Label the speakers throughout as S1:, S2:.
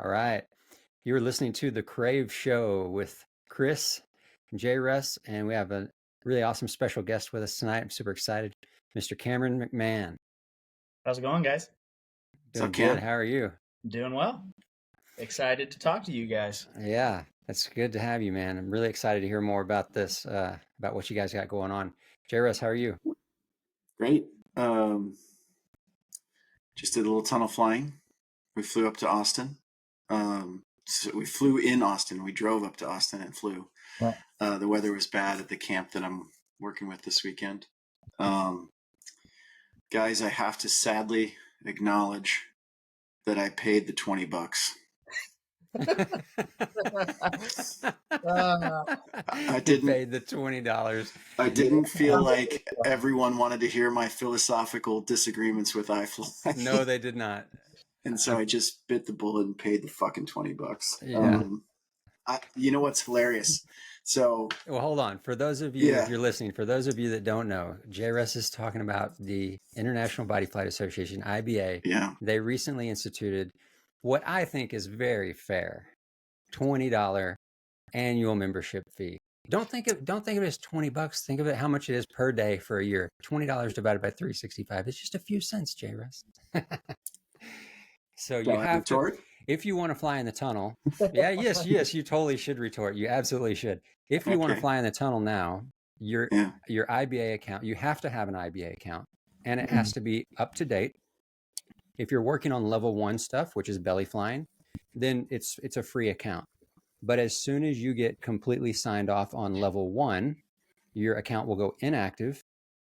S1: All right. You're listening to The Crave Show with Chris and J. Russ, and we have a really awesome special guest with us tonight. I'm super excited. Mr. Cameron McMahan.
S2: How's it going, guys?
S1: Doing good. How are you?
S2: Doing well. Excited to talk to you guys.
S1: Yeah, that's good to have you, man. I'm really excited to hear more about this, about what you guys got going on. J. Russ, how are you?
S3: Great. Just did a little tunnel flying. We flew up to Austin. So we flew in Austin. We drove up to Austin and flew.
S2: Right.
S3: The weather was bad at the camp that I'm working with this weekend. Guys, I have to sadly acknowledge that I paid the $20. I didn't
S1: pay the $20.
S3: I didn't feel like everyone wanted to hear my philosophical disagreements with iFly.
S1: No, they did not.
S3: And so I just bit the bullet and paid the fucking $20.
S1: Yeah.
S3: You know what's hilarious? So,
S1: well, hold on. For those of you, if you're listening, for those of you that don't know, J. Russ is talking about the International Body Flight Association, IBA.
S3: Yeah.
S1: They recently instituted what I think is very fair, $20 annual membership fee. Don't think of it as $20. Think of it how much it is per day for a year. $20 divided by 365. It's just a few cents, J. Russ. So you have to, if you want to fly in the tunnel. Yeah, yes, you totally should retort. You absolutely should. If you want to fly in the tunnel now, your IBA account, you have to have an IBA account, and it has to be up to date. If you're working on level 1 stuff, which is belly flying, then it's a free account. But as soon as you get completely signed off on level 1, your account will go inactive,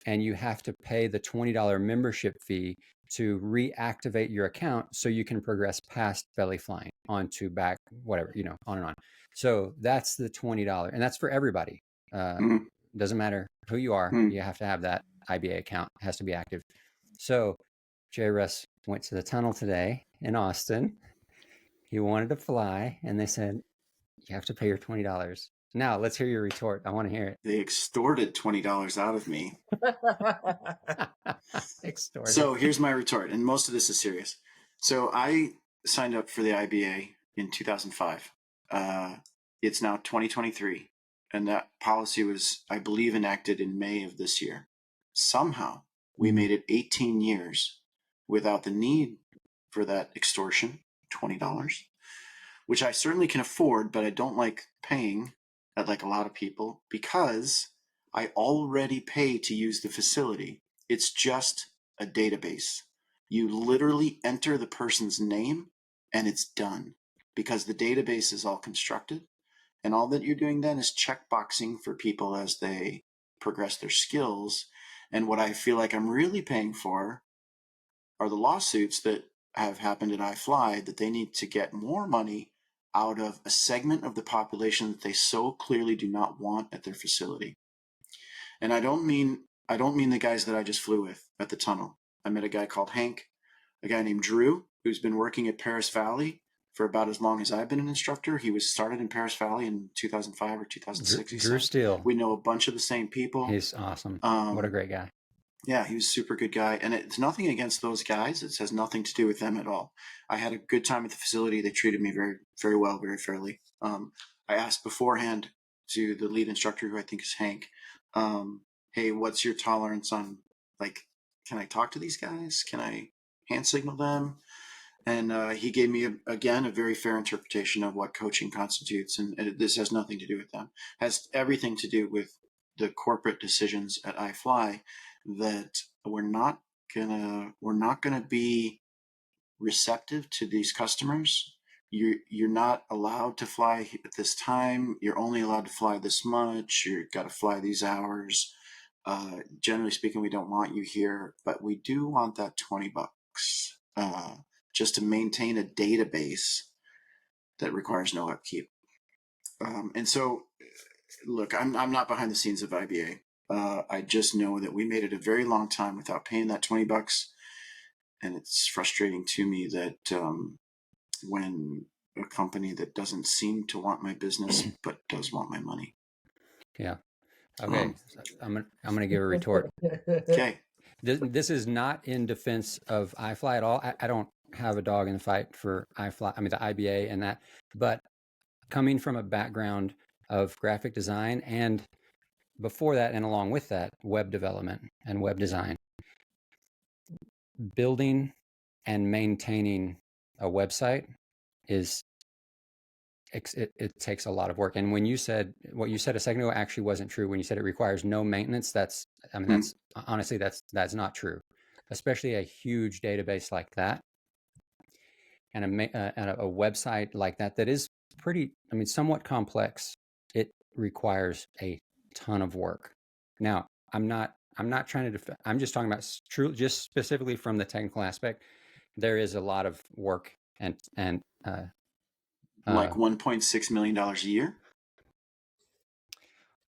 S1: and you have to pay the $20 membership fee to reactivate your account so you can progress past belly flying onto back, whatever, on and on. So that's the $20, and that's for everybody. Doesn't matter who you are, you have to have that IBA account. It has to be active. So J. Russ went to the tunnel today in Austin. He wanted to fly, and they said, you have to pay your $20. Now, let's hear your retort. I want to hear it.
S3: They extorted $20 out of me.
S1: Extorted.
S3: So here's my retort, and most of this is serious. So I signed up for the IBA in 2005. It's now 2023, and that policy was, I believe, enacted in May of this year. Somehow, we made it 18 years without the need for that extortion, $20, which I certainly can afford, but I don't like paying like a lot of people, because I already pay to use the facility. It's just a database. You literally enter the person's name and it's done, because the database is all constructed, and all that you're doing then is checkboxing for people as they progress their skills. And what I feel like I'm really paying for are the lawsuits that have happened at iFly, that they need to get more money out of a segment of the population that they so clearly do not want at their facility. And I don't mean the guys that I just flew with at the tunnel. I met a guy called Hank, a guy named Drew, who's been working at Paris Valley for about as long as I've been an instructor. He was started in Paris Valley in 2005 or 2006.
S1: Drew Steele.
S3: We know a bunch of the same people.
S1: He's awesome. What a great guy.
S3: Yeah, he was a super good guy. And it's nothing against those guys. It has nothing to do with them at all. I had a good time at the facility. They treated me very, very well, very fairly. I asked beforehand to the lead instructor, who I think is Hank, hey, what's your tolerance on, like, can I talk to these guys? Can I hand signal them? And he gave me, again, a very fair interpretation of what coaching constitutes. And this has nothing to do with them. It has everything to do with the corporate decisions at iFly, that we're not gonna be receptive to these customers. You're not allowed to fly at this time. You're only allowed to fly this much. You've got to fly these hours. Generally speaking, we don't want you here, but we do want that $20 just to maintain a database that requires no upkeep. And so, look, I'm not behind the scenes of IBA. I just know that we made it a very long time without paying that $20, and it's frustrating to me that when a company that doesn't seem to want my business but does want my money.
S1: Yeah. Okay. I'm gonna give a retort.
S3: Okay.
S1: This is not in defense of iFly at all. I don't have a dog in the fight for the IBA and that, but coming from a background of graphic design and before that and along with that, web development and web design, building and maintaining a website it takes a lot of work. And when you said what you said a second ago actually wasn't true. When you said it requires no maintenance, that's honestly, that's not true, especially a huge database like that and a website like that is pretty, somewhat complex. It requires a ton of work. Now, I'm not trying to I'm just talking about just specifically from the technical aspect. There is a lot of work and
S3: like $1.6 million a year.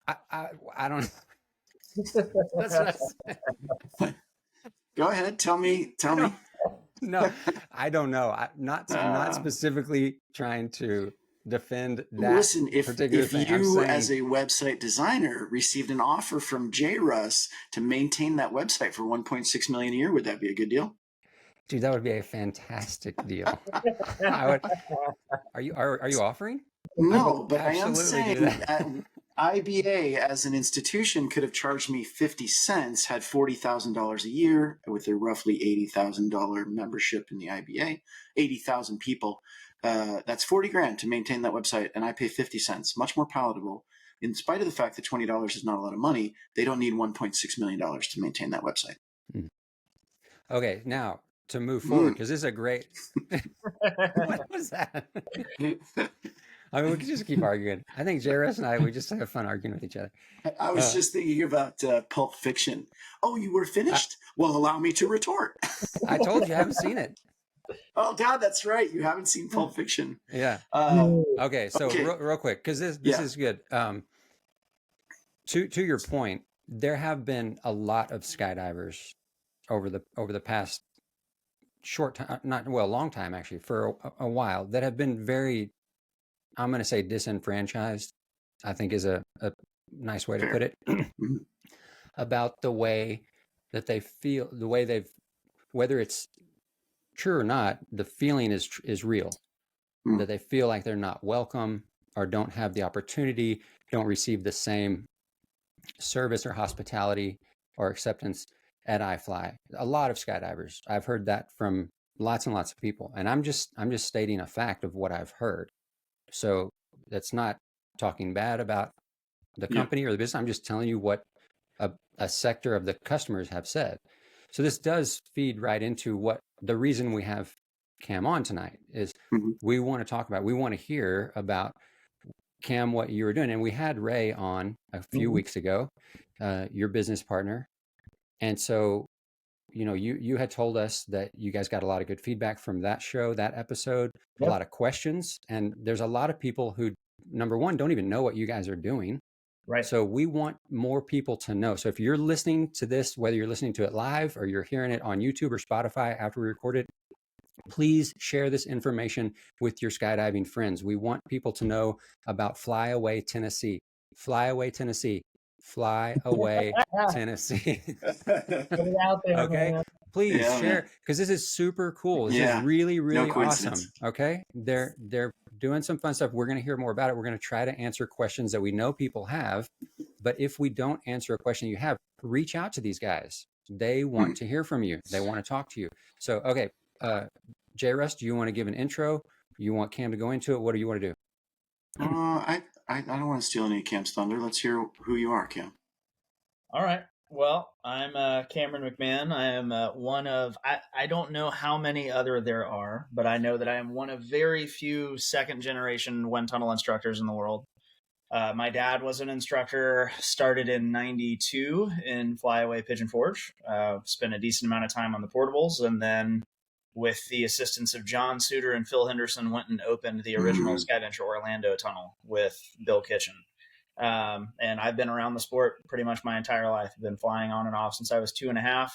S1: I don't.
S3: Go ahead. Tell me.
S1: No, I don't know. Not specifically trying to defend that.
S3: Listen, if
S1: thing.
S3: you as a website designer received an offer from JRuss to maintain that website for $1.6 million a year, would that be a good deal?
S1: Dude, that would be a fantastic deal. Are you offering?
S3: No, but I am saying that IBA as an institution could have charged me 50 cents, had $40,000 a year with a roughly $80,000 membership in the IBA, 80,000 people. That's 40 grand to maintain that website, and I pay 50 cents, much more palatable. In spite of the fact that $20 is not a lot of money, they don't need $1.6 million to maintain that website.
S1: Okay, now to move forward, because this is a great. What was that? I mean, we could just keep arguing. I think JRS and I, we just have fun arguing with each other.
S3: I was just thinking about Pulp Fiction. Oh, you were finished? Well, allow me to retort.
S1: I told you I haven't seen it.
S3: Oh, God, that's right. You haven't seen Pulp Fiction.
S1: Yeah. Okay, so real quick, because this is good. To your point, there have been a lot of skydivers over the past short time, long time actually, for a while, that have been very, I'm going to say, disenfranchised, I think is a nice way to put it, about the way that they feel, the way they've, whether it's true or not, the feeling is real, that they feel like they're not welcome or don't have the opportunity, don't receive the same service or hospitality or acceptance at iFly. A lot of skydivers, I've heard that from lots and lots of people, and I'm just stating a fact of what I've heard. So that's not talking bad about the company or the business. I'm just telling you what a sector of the customers have said. So this does feed right into what the reason we have Cam on tonight is. We want to talk about, we want to hear about, Cam, what you were doing. And we had Ray on a few weeks ago, your business partner. And so, you had told us that you guys got a lot of good feedback from that show, that episode, a lot of questions. And there's a lot of people who, number one, don't even know what you guys are doing. Right. So we want more people to know. So if you're listening to this, whether you're listening to it live or you're hearing it on YouTube or Spotify after we record it, please share this information with your skydiving friends. We want people to know about Flyaway, Tennessee. Flyaway, Tennessee. Flyaway, Tennessee. Get it out there, okay? Man. Please share, because this is super cool. This is really, really awesome. Okay, they're doing some fun stuff. We're going to hear more about it. We're going to try to answer questions that we know people have. But if we don't answer a question you have, reach out to these guys. They want to hear from you. They want to talk to you. So, okay, JRS, do you want to give an intro? You want Cam to go into it? What do you want to do?
S3: I don't want to steal any of Cam's thunder. Let's hear who you are, Cam.
S2: All right. Well, I'm Cameron McMahon. I am one of, I don't know how many other there are, but I know that I am one of very few second-generation wind tunnel instructors in the world. My dad was an instructor, started in '92 in Flyaway, Pigeon Forge, spent a decent amount of time on the portables, and then with the assistance of John Suter and Phil Henderson, went and opened the original Skyventure Orlando tunnel with Bill Kitchen. And I've been around the sport pretty much my entire life. I've been flying on and off since I was 2.5. I've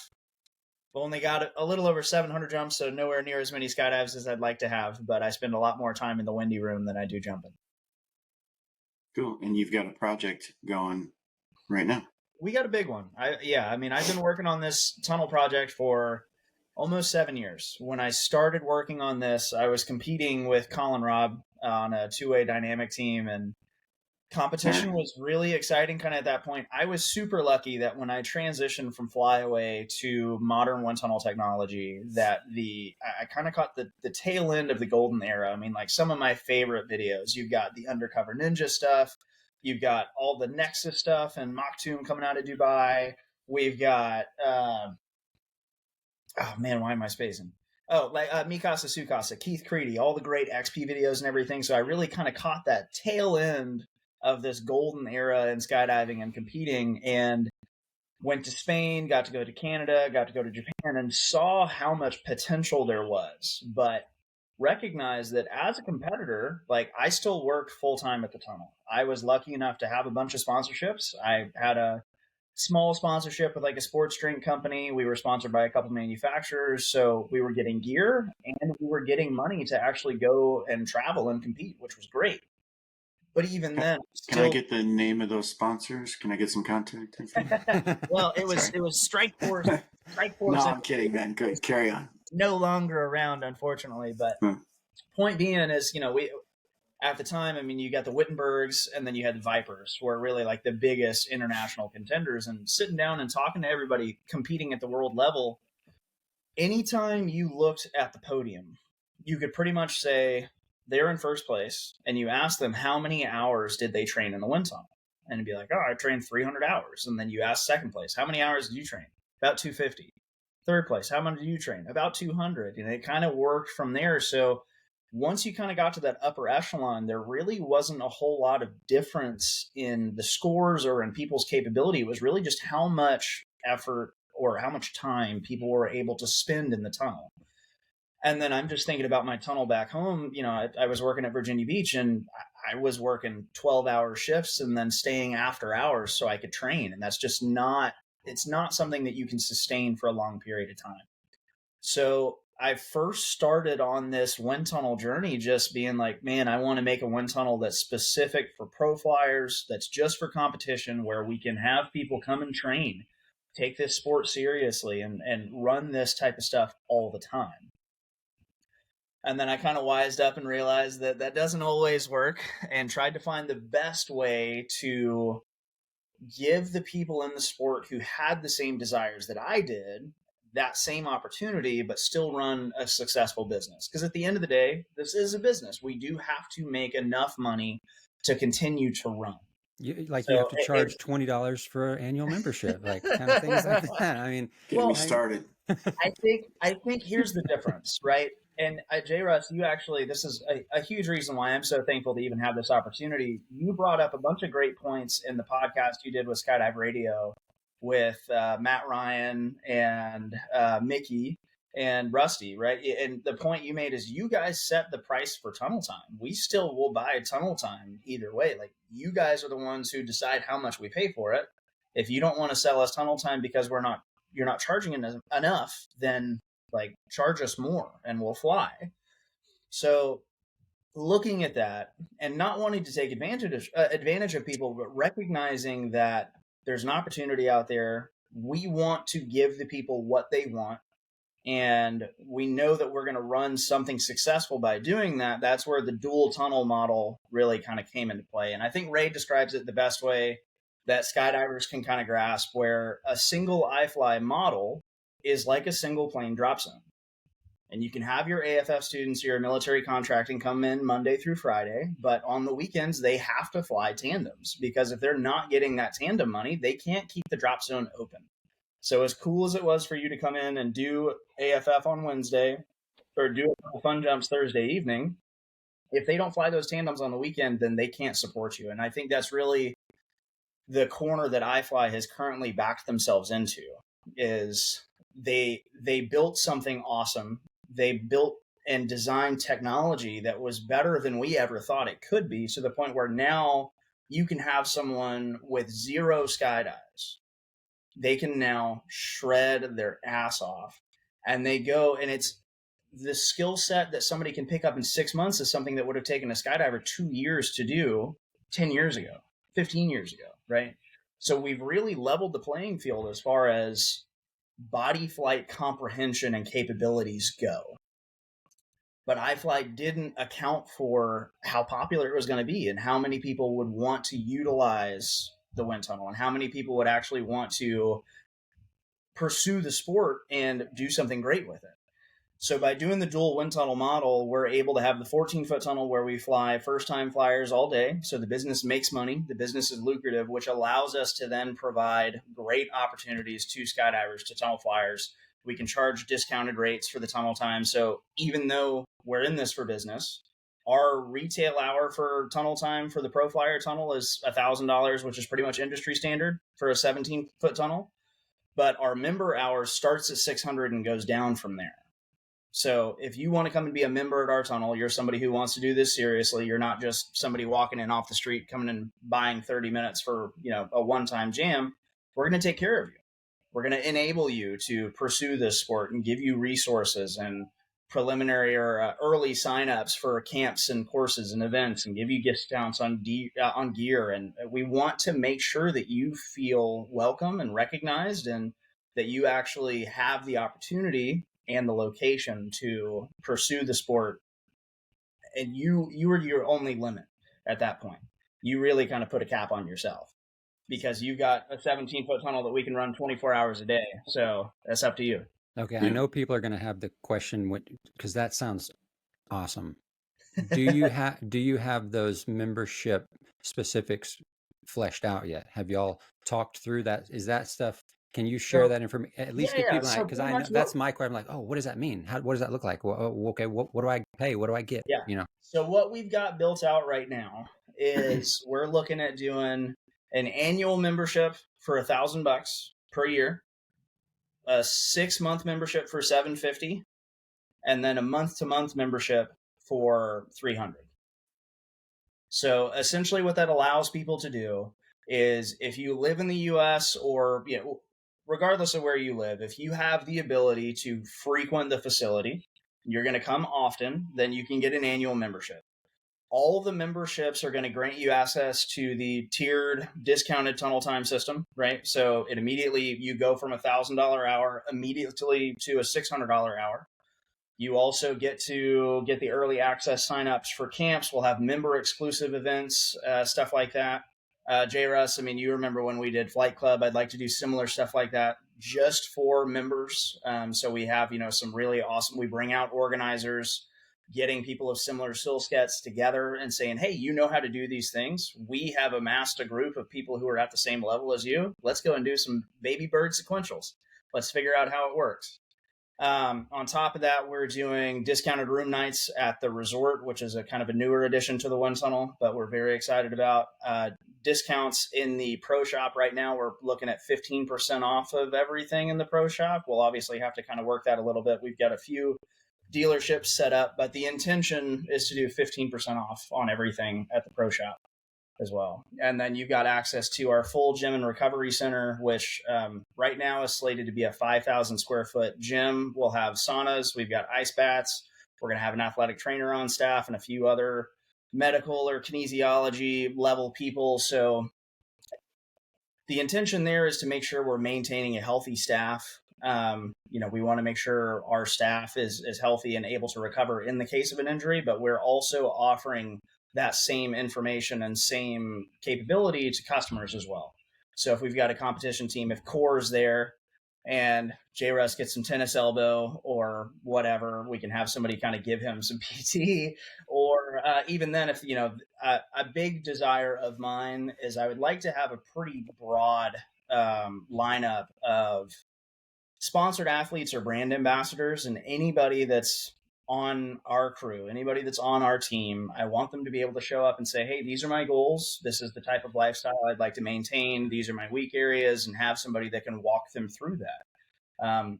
S2: only got a little over 700 jumps, so nowhere near as many skydives as I'd like to have, but I spend a lot more time in the windy room than I do jumping.
S3: Cool. And you've got a project going right now.
S2: We got a big one. I've been working on this tunnel project for Almost 7 years. When I started working on this, I was competing with Colin Robb on a two-way dynamic team, and competition was really exciting kind of at that point. I was super lucky that when I transitioned from Flyaway to modern wind tunnel technology, that I kind of caught the tail end of the golden era. I mean, like some of my favorite videos, you've got the Undercover Ninja stuff, you've got all the Nexus stuff and Maktoum coming out of Dubai. We've got, oh man, why am I spacing? Oh, like Mikasa Sukasa, Keith Creedy, all the great XP videos and everything. So I really kind of caught that tail end of this golden era in skydiving and competing, and went to Spain, got to go to Canada, got to go to Japan, and saw how much potential there was. But recognized that as a competitor, like I still worked full time at the tunnel. I was lucky enough to have a bunch of sponsorships. I had a small sponsorship with like a sports drink company. We were sponsored by a couple manufacturers. So we were getting gear and we were getting money to actually go and travel and compete, which was great. But even then,
S3: can I get the name of those sponsors? Can I get some contact info?
S2: Well, it was Strike Force. Strike Force.
S3: No, I'm kidding, man. Good, carry on.
S2: No longer around, unfortunately. But point being is, we at the time, I mean, you got the Wittenbergs and then you had the Vipers, who are really like the biggest international contenders. And sitting down and talking to everybody competing at the world level, anytime you looked at the podium, you could pretty much say they're in first place, and you ask them how many hours did they train in the wind tunnel, and it'd be like, oh, I trained 300 hours. And then you ask second place, how many hours did you train? About 250. Third place, how many did you train? About 200. And it kind of worked from there. So once you kind of got to that upper echelon, there really wasn't a whole lot of difference in the scores or in people's capability. It was really just how much effort or how much time people were able to spend in the tunnel. And then I'm just thinking about my tunnel back home. I was working at Virginia Beach, and I was working 12-hour shifts and then staying after hours so I could train. And that's just it's not something that you can sustain for a long period of time. So I first started on this wind tunnel journey just being like, man, I want to make a wind tunnel that's specific for pro flyers, that's just for competition, where we can have people come and train, take this sport seriously, and run this type of stuff all the time. And then I kind of wised up and realized that that doesn't always work, and tried to find the best way to give the people in the sport who had the same desires that I did that same opportunity, but still run a successful business. Because at the end of the day, this is a business. We do have to make enough money to continue to run.
S1: You have to charge $20 for an annual membership, like kind of things like that. I mean,
S3: get me started.
S2: I think here's the difference, right? And J. Russ, you actually, this is a huge reason why I'm so thankful to even have this opportunity. You brought up a bunch of great points in the podcast you did with Skydive Radio with Matt Ryan and Mickey and Rusty, right? And the point you made is you guys set the price for tunnel time. We still will buy tunnel time either way. Like, you guys are the ones who decide how much we pay for it. If you don't want to sell us tunnel time because you're not charging enough, then like charge us more and we'll fly. So looking at that and not wanting to take advantage of people, but recognizing that there's an opportunity out there. We want to give the people what they want, and we know that we're going to run something successful by doing that. That's where the dual tunnel model really kind of came into play. And I think Ray describes it the best way that skydivers can kind of grasp, where a single iFly model is like a single plane drop zone. And you can have your AFF students, your military contracting, come in Monday through Friday, but on the weekends, they have to fly tandems, because if they're not getting that tandem money, they can't keep the drop zone open. So as cool as it was for you to come in and do AFF on Wednesday or do a couple fun jumps Thursday evening, if they don't fly those tandems on the weekend, then they can't support you. And I think that's really the corner that iFly has currently backed themselves into, is they built something awesome. They built and designed technology that was better than we ever thought it could be, to the point where now you can have someone with 0 skydives. They can now shred their ass off, and they go, and it's the skill set that somebody can pick up in 6 months is something that would have taken a skydiver 2 years to do 10 years ago, 15 years ago, right? So we've really leveled the playing field as far as body flight comprehension and capabilities go. But iFlight didn't account for how popular it was going to be and how many people would want to utilize the wind tunnel and how many people would actually want to pursue the sport and do something great with it. So by doing the dual wind tunnel model, we're able to have the 14-foot tunnel where we fly first-time flyers all day. So the business makes money. The business is lucrative, which allows us to then provide great opportunities to skydivers, to tunnel flyers. We can charge discounted rates for the tunnel time. So even though we're in this for business, our retail hour for tunnel time for the Pro Flyer tunnel is $1,000, which is pretty much industry standard for a 17-foot tunnel. But our member hour starts at $600 and goes down from there. So if you want to come and be a member at our tunnel, you're somebody who wants to do this seriously. You're not just somebody walking in off the street, coming and buying 30 minutes for, a one-time jam. We're going to take care of you. We're going to enable you to pursue this sport and give you resources and preliminary or early signups for camps and courses and events and give you discounts on gear. And we want to make sure that you feel welcome and recognized and that you actually have the opportunity and the location to pursue the sport. And you are your only limit at that point. You really kind of put a cap on yourself because you've got a 17-foot tunnel that we can run 24 hours a day. So that's up to you.
S1: Okay. I know people are going to have the question, because that sounds awesome. Do you have those membership specifics fleshed out yet? Have y'all talked through that? Is that stuff? Can you share that information? At least give people, because I know that's my question. I'm like, oh, what does that mean? What does that look like? Well, okay, what do I pay? What do I get?
S2: Yeah. So what we've got built out right now is we're looking at doing an annual membership for $1,000 per year, a 6-month membership for $750, and then a month-to-month membership for $300. So essentially, what that allows people to do is, if you live in the U.S. or regardless of where you live, if you have the ability to frequent the facility, you're going to come often, then you can get an annual membership. All the memberships are going to grant you access to the tiered discounted tunnel time system, right? So it immediately, you go from $1,000 hour immediately to a $600 hour. You also get to get the early access signups for camps. We'll have member exclusive events, stuff like that. J. Russ, you remember when we did Flight Club? I'd like to do similar stuff like that just for members. So we have, some really awesome, we bring out organizers, getting people of similar skill sets together and saying, hey, you know how to do these things. We have amassed a group of people who are at the same level as you. Let's go and do some baby bird sequentials. Let's figure out how it works. On top of that, we're doing discounted room nights at the resort, which is a kind of a newer addition to the wind tunnel, but we're very excited about. Discounts in the pro shop right now. We're looking at 15% off of everything in the pro shop. We'll obviously have to kind of work that a little bit. We've got a few dealerships set up, but the intention is to do 15% off on everything at the pro shop as well. And then you've got access to our full gym and recovery center, which right now is slated to be a 5,000 square foot gym. We'll have saunas. We've got ice baths. We're going to have an athletic trainer on staff and a few other medical or kinesiology level people. So the intention there is to make sure we're maintaining a healthy staff. We want to make sure our staff is healthy and able to recover in the case of an injury, but we're also offering that same information and same capability to customers as well. So if we've got a competition team, if Core's there and J. Russ gets some tennis elbow or whatever, we can have somebody kind of give him some PT. Or even then, if, a big desire of mine is I would like to have a pretty broad lineup of sponsored athletes or brand ambassadors, and anybody that's on our crew, anybody that's on our team, I want them to be able to show up and say, hey, these are my goals. This is the type of lifestyle I'd like to maintain. These are my weak areas, and have somebody that can walk them through that.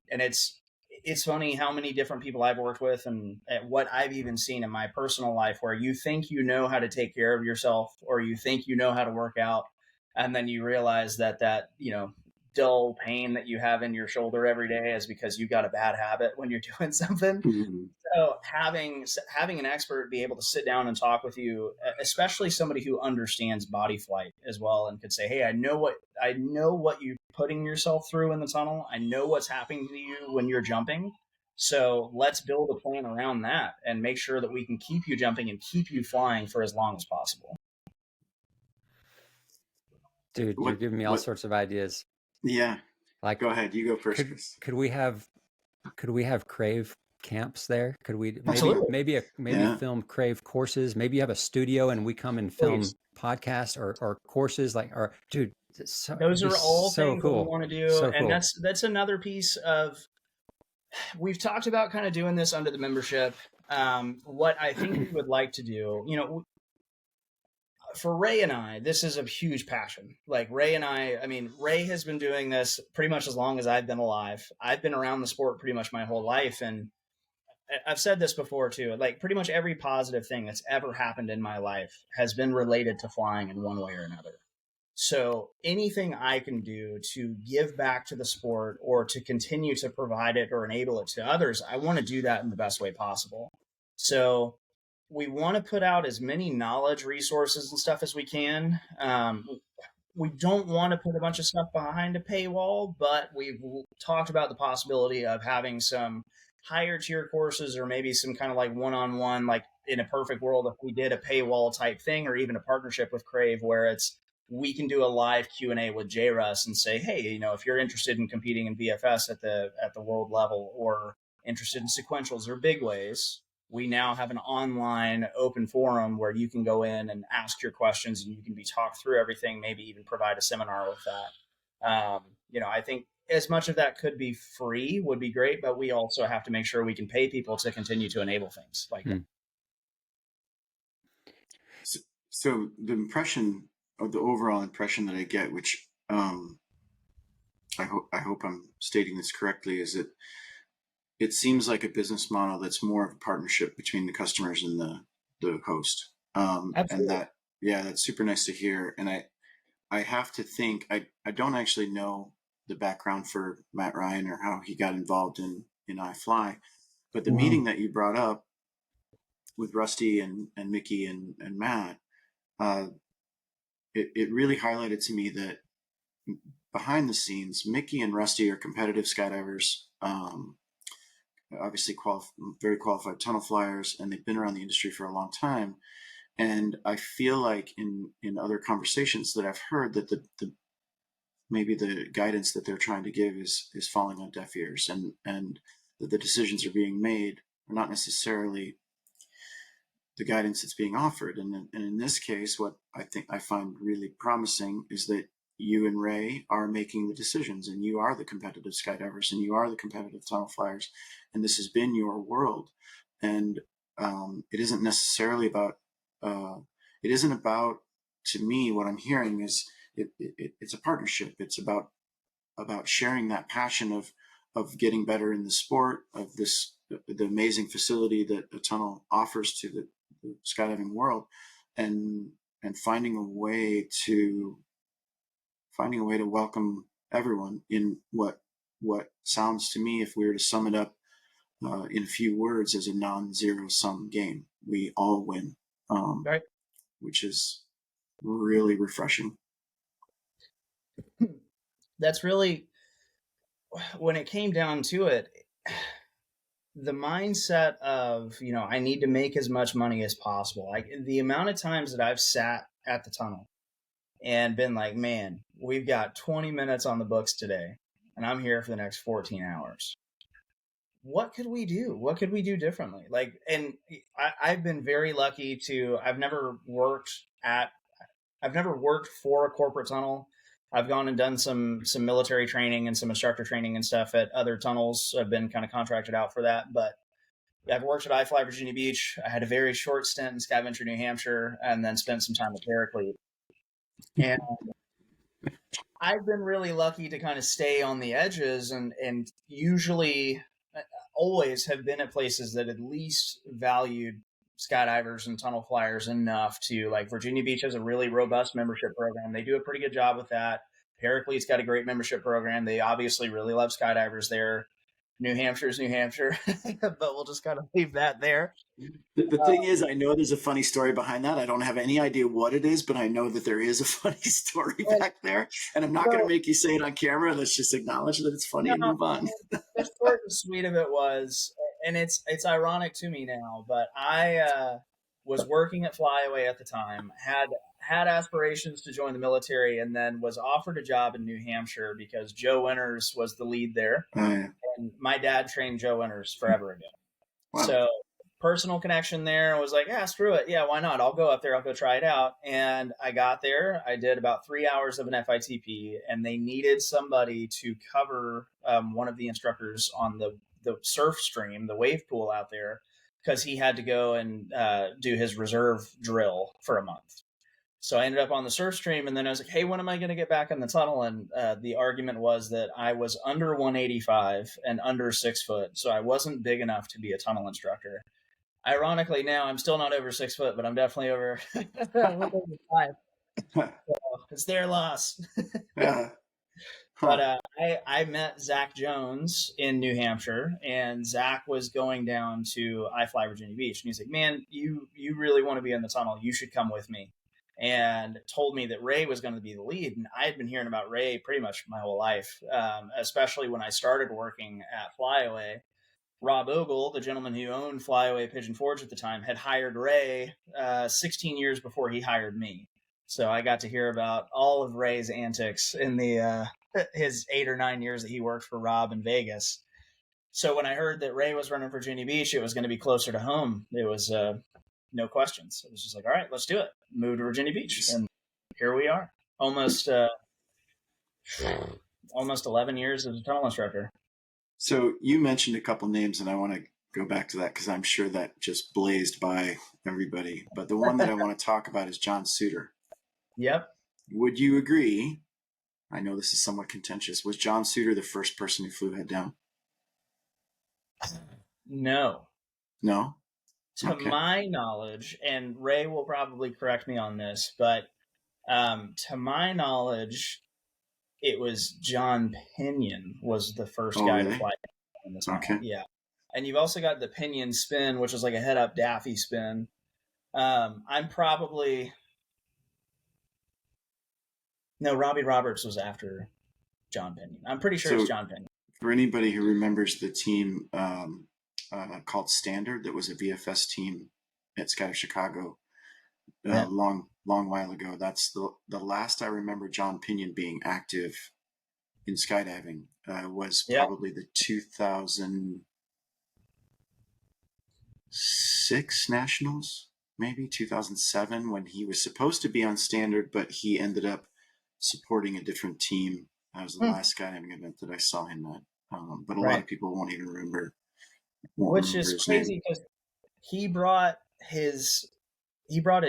S2: And it's funny how many different people I've worked with and what I've even seen in my personal life where you think you know how to take care of yourself or you think you know how to work out. And then you realize that dull pain that you have in your shoulder every day is because you got a bad habit when you're doing something. Mm-hmm. So having an expert be able to sit down and talk with you, especially somebody who understands body flight as well and could say, hey, I know what you putting yourself through in the tunnel. I know what's happening to you when you're jumping. So let's build a plan around that and make sure that we can keep you jumping and keep you flying for as long as possible.
S1: Dude, you're giving me all sorts of ideas.
S3: Yeah.
S1: Like,
S3: go ahead. You go first.
S1: Could we have Crave camps there? Could we maybe film Crave courses? Maybe you have a studio and we come and film podcasts or courses dude.
S2: Those are all things that we want to do.
S1: So
S2: and
S1: cool.
S2: That's another piece of, we've talked about kind of doing this under the membership. What I think we would like to do, for Ray and I, this is a huge passion. Like Ray and I mean, Ray has been doing this pretty much as long as I've been alive. I've been around the sport pretty much my whole life. And I've said this before too, like pretty much every positive thing that's ever happened in my life has been related to flying in one way or another. So anything I can do to give back to the sport or to continue to provide it or enable it to others, I want to do that in the best way possible. So we want to put out as many knowledge resources and stuff as we can. We don't want to put a bunch of stuff behind a paywall, but we've talked about the possibility of having some higher tier courses or maybe some kind of like one-on-one, like in a perfect world, if we did a paywall type thing or even a partnership with Crave where we can do a live Q&A with JRUS and say, hey, if you're interested in competing in VFS at the world level or interested in sequentials or big ways, we now have an online open forum where you can go in and ask your questions and you can be talked through everything, maybe even provide a seminar with that. I think as much of that could be free would be great, but we also have to make sure we can pay people to continue to enable things like that.
S3: So the impression, or the overall impression that I get, which I hope I'm stating this correctly, is that it seems like a business model that's more of a partnership between the customers and the host.
S2: Absolutely.
S3: And that's super nice to hear. And I have to think, I don't actually know the background for Matt Ryan or how he got involved in iFly, but the meeting that you brought up with Rusty and Mickey and Matt, it really highlighted to me that behind the scenes, Mickey and Rusty are competitive skydivers, obviously very qualified tunnel flyers, and they've been around the industry for a long time. And I feel like in other conversations that I've heard that maybe the guidance that they're trying to give is falling on deaf ears, and that the decisions are being made are not necessarily the guidance that's being offered. And in this case, what I find really promising is that you and Ray are making the decisions, and you are the competitive skydivers, and you are the competitive tunnel flyers, and this has been your world. And it isn't necessarily about. It isn't about. To me, what I'm hearing is it's a partnership. It's about sharing that passion of getting better in the sport, of the amazing facility that a tunnel offers to the skydiving world, and finding a way to welcome everyone in what sounds to me, if we were to sum it up in a few words, as a non-zero sum game. We all win,
S2: Right.
S3: Which is really refreshing.
S2: That's really, when it came down to it, the mindset of, I need to make as much money as possible. Like the amount of times that I've sat at the tunnel and been like, man, we've got 20 minutes on the books today and I'm here for the next 14 hours. What could we do? What could we do differently? I've been very lucky I've never worked for a corporate tunnel. I've gone and done some military training and some instructor training and stuff at other tunnels. I've been kind of contracted out for that, but I've worked at iFly Virginia Beach. I had a very short stint in Skyventure, New Hampshire, and then spent some time at Paraclete. And I've been really lucky to kind of stay on the edges and usually always have been at places that at least valued skydivers and tunnel flyers enough to, like, Virginia Beach has a really robust membership program. They do a pretty good job with that. Paraclete's got a great membership program. They obviously really love skydivers there. New Hampshire's New Hampshire, but we'll just kind of leave that there.
S3: The thing is, I know there's a funny story behind that. I don't have any idea what it is, but I know that there is a funny story back there. And I'm not going to make you say it on camera. Let's just acknowledge that it's funny and move on.
S2: The short and sweet of it was, and it's ironic to me now, but I was working at Flyaway at the time, had aspirations to join the military, and then was offered a job in New Hampshire because Joe Winters was the lead there.
S3: Oh, yeah.
S2: And my dad trained Joe Winters forever ago.
S3: Wow.
S2: So personal connection there. I was like, yeah, screw it. Yeah, why not? I'll go up there. I'll go try it out. And I got there. I did about 3 hours of an FITP, and they needed somebody to cover one of the instructors on the surf stream, the wave pool out there, because he had to go and do his reserve drill for a month. So I ended up on the surf stream, and then I was like, hey, when am I going to get back in the tunnel? And the argument was that I was under 185 and under 6 foot, so I wasn't big enough to be a tunnel instructor. Ironically, now I'm still not over 6 foot, but I'm definitely over 5. So it's their loss.
S3: Yeah.
S2: But I met Zach Jones in New Hampshire, and Zach was going down to iFly Virginia Beach, and he's like, man, you really want to be in the tunnel. You should come with me. And told me that Ray was going to be the lead. And I had been hearing about Ray pretty much my whole life, especially when I started working at Flyaway. Rob Ogle, the gentleman who owned Flyaway Pigeon Forge at the time, had hired Ray 16 years before he hired me. So I got to hear about all of Ray's antics in the his 8 or 9 years that he worked for Rob in Vegas. So when I heard that Ray was running Virginia Beach, it was going to be closer to home. It was no questions. It was just like, all right, let's do it. Move to Virginia Beach. And here we are. Almost 11 years as a tunnel instructor.
S3: So you mentioned a couple names, and I want to go back to that because I'm sure that just blazed by everybody. But the one that I want to talk about is John Suter.
S2: Yep.
S3: Would you agree? I know this is somewhat contentious. Was John Suter the first person who flew head down?
S2: No.
S3: No?
S2: To my knowledge, and Ray will probably correct me on this, but to my knowledge, it was John Pinion was the first guy to fly in this model. Yeah. And you've also got the Pinion spin, which is like a head-up Daffy spin. I'm probably... No, Robbie Roberts was after John Pinion. I'm pretty sure it's John Pinion.
S3: For anybody who remembers the team called Standard, that was a VFS team at Skydive Chicago long while ago. That's the last I remember John Pinion being active in skydiving was probably the 2006 Nationals, maybe 2007, when he was supposed to be on Standard, but he ended up supporting a different team. That was the last skydiving event that I saw him at. But a lot of people won't even remember.
S2: Which is crazy because he brought his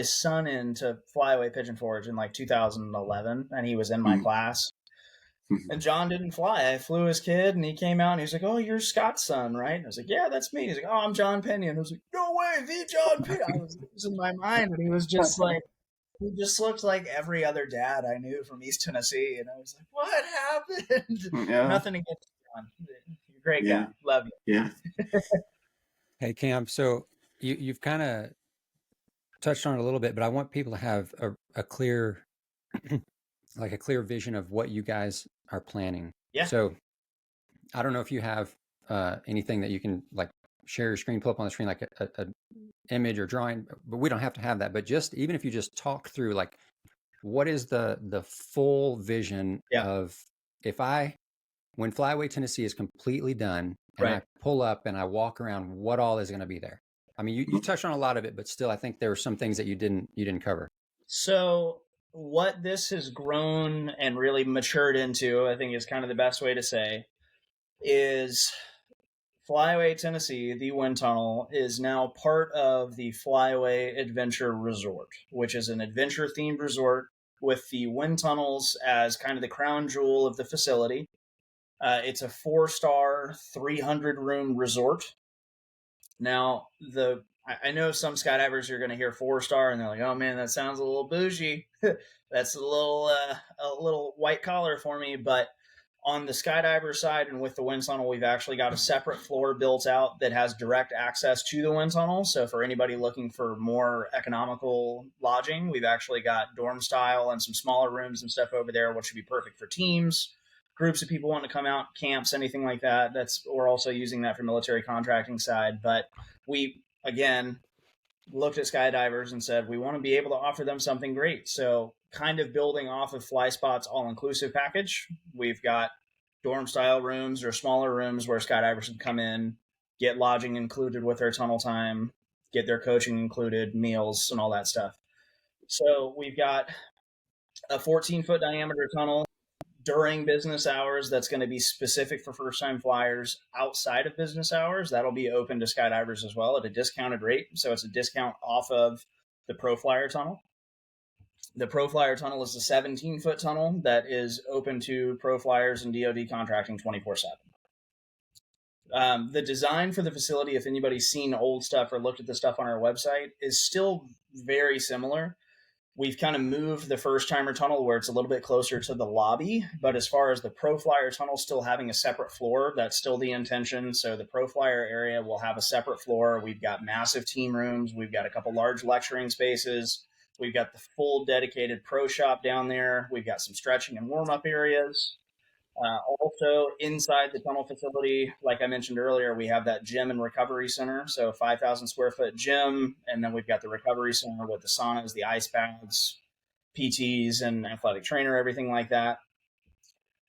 S2: son in to Flyaway Pigeon Forge in like 2011, and he was in my class. And John didn't fly. I flew his kid, and he came out, and he was like, "Oh, you're Scott's son, right?" And I was like, "Yeah, that's me." He's like, "Oh, I'm John Pinion." I was like, "No way, the John Pinion!" I was losing my mind, and he was just like, he just looked like every other dad I knew from East Tennessee, and I was like, "What happened?"
S3: Yeah.
S2: Nothing against John. You're a great guy. Love you.
S3: Yeah.
S1: Hey, Cam. So you've kind of touched on it a little bit, but I want people to have a clear, like a clear vision of what you guys are planning.
S2: Yeah.
S1: So I don't know if you have anything that you can like share your screen, pull up on the screen, like a image or drawing, but we don't have to have that. But just even if you just talk through, like, what is the full vision of when Flyaway Tennessee is completely done and I pull up and I walk around, what all is going to be there? I mean, you touched on a lot of it, but still, I think there were some things that you didn't cover.
S2: So what this has grown and really matured into, I think is kind of the best way to say, is Flyaway Tennessee, the wind tunnel, is now part of the Flyaway Adventure Resort, which is an adventure-themed resort with the wind tunnels as kind of the crown jewel of the facility. It's a 4-star, 300-room resort. Now, I know some skydivers are going to hear 4-star and they're like, "Oh man, that sounds a little bougie." That's a little white collar for me, but On the skydiver side and with the wind tunnel, we've actually got a separate floor built out that has direct access to the wind tunnel. So for anybody looking for more economical lodging, we've actually got dorm style and some smaller rooms and stuff over there, which would be perfect for teams, groups of people wanting to come out, camps, anything like that. We're also using that for military contracting side. But we, again, looked at skydivers and said, we want to be able to offer them something great. So kind of building off of FlySpot's all-inclusive package, we've got dorm-style rooms or smaller rooms where skydivers can come in, get lodging included with their tunnel time, get their coaching included, meals, and all that stuff. So we've got a 14-foot diameter tunnel during business hours that's going to be specific for first-time flyers. Outside of business hours, that'll be open to skydivers as well at a discounted rate. So it's a discount off of the Pro Flyer tunnel. The Pro Flyer tunnel is a 17-foot tunnel that is open to Pro Flyers and DoD contracting 24/7. The design for the facility, if anybody's seen old stuff or looked at the stuff on our website, is still very similar. We've kind of moved the first-timer tunnel where it's a little bit closer to the lobby, but as far as the Pro Flyer tunnel still having a separate floor, that's still the intention. So the Pro Flyer area will have a separate floor. We've got massive team rooms. We've got a couple large lecturing spaces. We've got the full dedicated pro shop down there. We've got some stretching and warm-up areas. Also, inside the tunnel facility, like I mentioned earlier, we have that gym and recovery center. So 5,000 square foot gym. And then we've got the recovery center with the saunas, the ice baths, PTs, and athletic trainer, everything like that.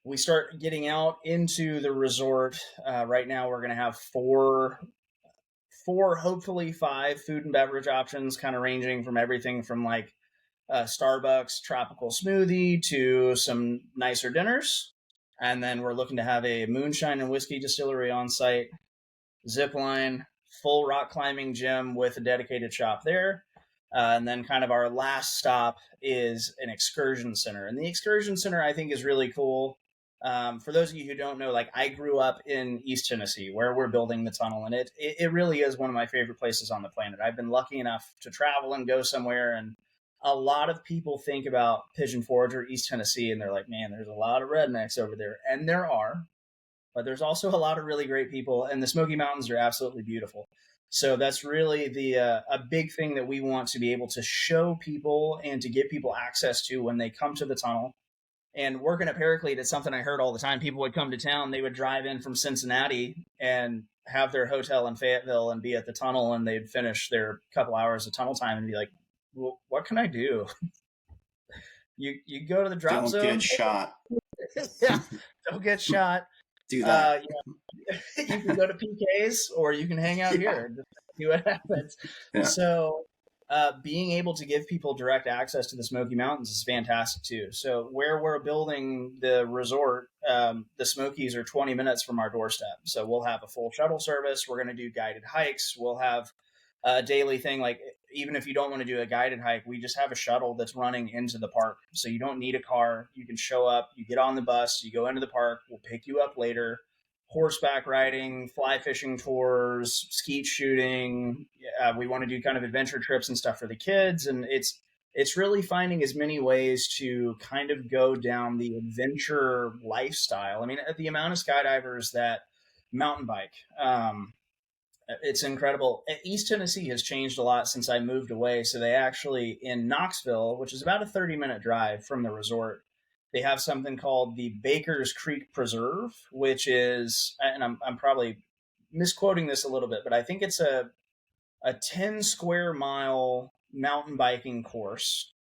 S2: We start getting out into the resort. Right now, we're going to have four, hopefully 5 food and beverage options, kind of ranging from everything from like Starbucks tropical smoothie to some nicer dinners. And then we're looking to have a moonshine and whiskey distillery on site, zip line, full rock climbing gym with a dedicated shop there. And then kind of our last stop is an excursion center. And the excursion center, I think, is really cool. For those of you who don't know, like I grew up in East Tennessee where we're building the tunnel, and it really is one of my favorite places on the planet. I've been lucky enough to travel and go somewhere, and a lot of people think about Pigeon Forge or East Tennessee, and they're like, man, there's a lot of rednecks over there. And there are, but there's also a lot of really great people, and the Smoky Mountains are absolutely beautiful. So that's really a big thing that we want to be able to show people and to give people access to when they come to the tunnel. And working at Paraclete, it's something I heard all the time. People would come to town, they would drive in from Cincinnati and have their hotel in Fayetteville and be at the tunnel, and they'd finish their couple hours of tunnel time and be like, well, what can I do? You go to the drop zone.
S3: Don't get shot.
S2: Yeah, don't get shot.
S3: Do that.
S2: You can go to PKs or you can hang out here and just see what happens. Yeah. So being able to give people direct access to the Smoky Mountains is fantastic too. So where we're building the resort, the Smokies are 20 minutes from our doorstep. So we'll have a full shuttle service. We're going to do guided hikes. We'll have a daily thing. Like even if you don't want to do a guided hike, we just have a shuttle that's running into the park. So you don't need a car. You can show up, you get on the bus, you go into the park. We'll pick you up later. Horseback riding, fly fishing tours, skeet shooting. We want to do kind of adventure trips and stuff for the kids. And it's really finding as many ways to kind of go down the adventure lifestyle. I mean, the amount of skydivers that mountain bike, it's incredible. East Tennessee has changed a lot since I moved away. So they actually, in Knoxville, which is about a 30-minute drive from the resort, they have something called the Baker's Creek Preserve, which is, and I'm probably misquoting this a little bit, but I think it's a 10 square mile mountain biking course.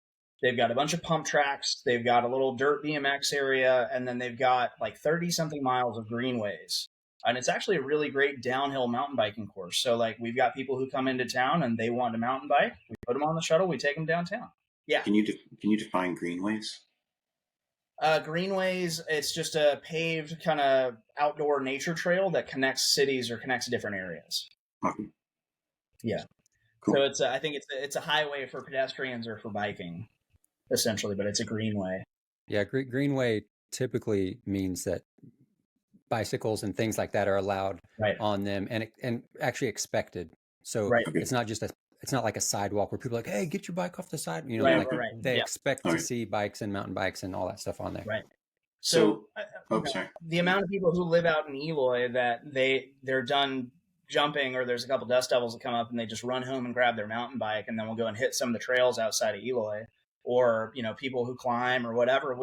S2: They've got a bunch of pump tracks. They've got a little dirt BMX area, and then they've got like 30-something miles of greenways. And it's actually a really great downhill mountain biking course. So like we've got people who come into town and they want to mountain bike. We put them on the shuttle. We take them downtown. Yeah.
S3: Can you define greenways?
S2: Greenways, it's just a paved kind of outdoor nature trail that connects cities or connects different areas.
S3: Okay.
S2: Yeah. Cool. So I think it's a highway for pedestrians or for biking, essentially, but it's a greenway.
S1: Yeah, greenway typically means that bicycles and things like that are allowed on them and actually expected. So it's not just it's not like a sidewalk where people are like, hey, get your bike off the side. You know, they expect to see bikes and mountain bikes and all that stuff on there.
S2: Right.
S3: So
S2: sorry. The amount of people who live out in Eloy that they're done jumping, or there's a couple dust devils that come up and they just run home and grab their mountain bike, and then we'll go and hit some of the trails outside of Eloy, or people who climb or whatever.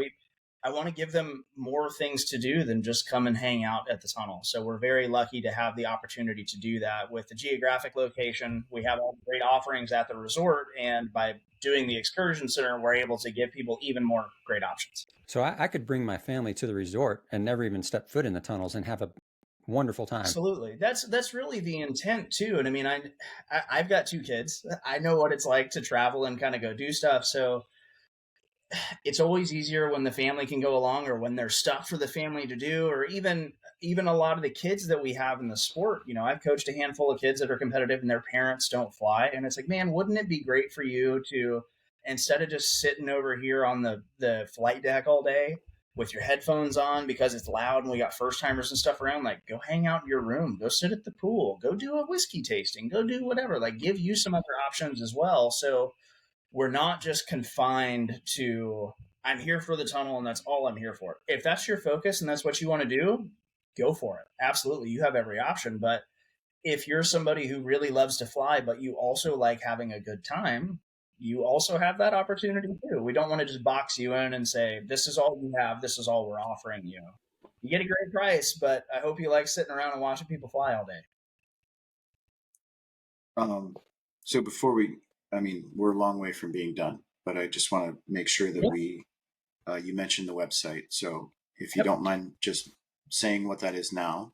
S2: I want to give them more things to do than just come and hang out at the tunnel. So we're very lucky to have the opportunity to do that with the geographic location. We have all the great offerings at the resort, and by doing the excursion center, we're able to give people even more great options.
S1: So I could bring my family to the resort and never even step foot in the tunnels and have a wonderful time.
S2: Absolutely. That's really the intent too. And I mean, I've got 2 kids. I know what it's like to travel and kind of go do stuff. So it's always easier when the family can go along, or when there's stuff for the family to do, or even a lot of the kids that we have in the sport. I've coached a handful of kids that are competitive and their parents don't fly. And it's like, man, wouldn't it be great for you to, instead of just sitting over here on the flight deck all day with your headphones on because it's loud and we got first timers and stuff around, like, go hang out in your room, go sit at the pool, go do a whiskey tasting, go do whatever, like give you some other options as well. So we're not just confined to, I'm here for the tunnel and that's all I'm here for. If that's your focus and that's what you want to do, go for it. Absolutely. You have every option. But if you're somebody who really loves to fly, but you also like having a good time, you also have that opportunity too. We don't want to just box you in and say, this is all you have, this is all we're offering you. You get a great price, but I hope you like sitting around and watching people fly all day.
S3: So before we're a long way from being done, but I just want to make sure that you mentioned the website. So if you don't mind just saying what that is now.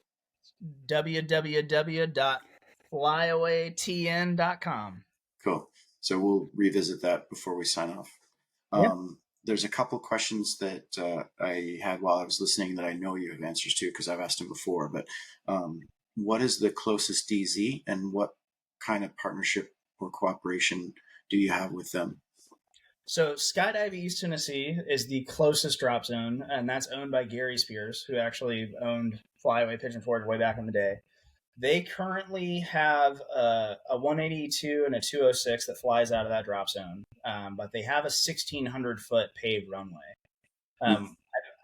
S2: www.flyawaytn.com.
S3: Cool. So we'll revisit that before we sign off. There's a couple questions that I had while I was listening that I know you have answers to because I've asked them before. But what is the closest DZ, and what kind of partnership or cooperation do you have with them?
S2: So Skydiving East Tennessee is the closest drop zone, and that's owned by Gary Spears, who actually owned Flyaway Pigeon Forge way back in the day. They currently have a 182 and a 206 that flies out of that drop zone, but they have a 1,600-foot paved runway.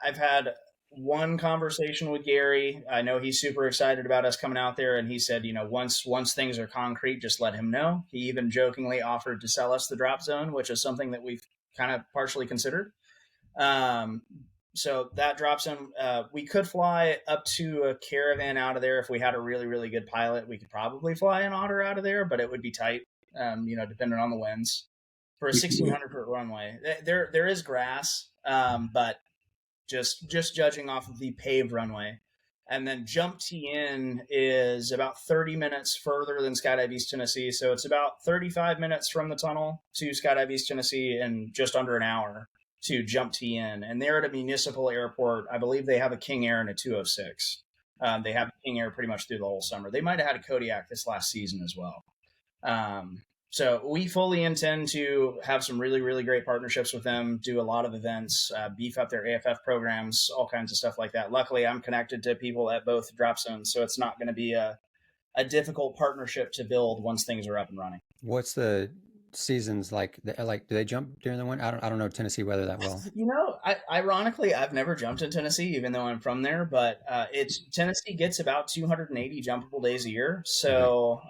S2: I've had one conversation with Gary. I know he's super excited about us coming out there, and he said, once things are concrete, just let him know. He even jokingly offered to sell us the drop zone, which is something that we've kind of partially considered. So that drop zone, we could fly up to a Caravan out of there. If we had a really, really good pilot, we could probably fly an Otter out of there, but it would be tight, depending on the winds. For a 1,600-foot runway, there is grass, but just judging off of the paved runway. And then Jump TN is about 30 minutes further than Skydive East Tennessee. So it's about 35 minutes from the tunnel to Skydive East Tennessee and just under an hour to Jump TN. And they're at a municipal airport. I believe they have a King Air and a 206. They have a King Air pretty much through the whole summer. They might have had a Kodiak this last season as well. So we fully intend to have some really, really great partnerships with them, do a lot of events, beef up their AFF programs, all kinds of stuff like that. Luckily, I'm connected to people at both drop zones, so it's not going to be a difficult partnership to build once things are up and running.
S1: What's the seasons like? Do they jump during the winter? I don't know Tennessee weather that well.
S2: Ironically, I've never jumped in Tennessee, even though I'm from there. But Tennessee gets about 280 jumpable days a year, so.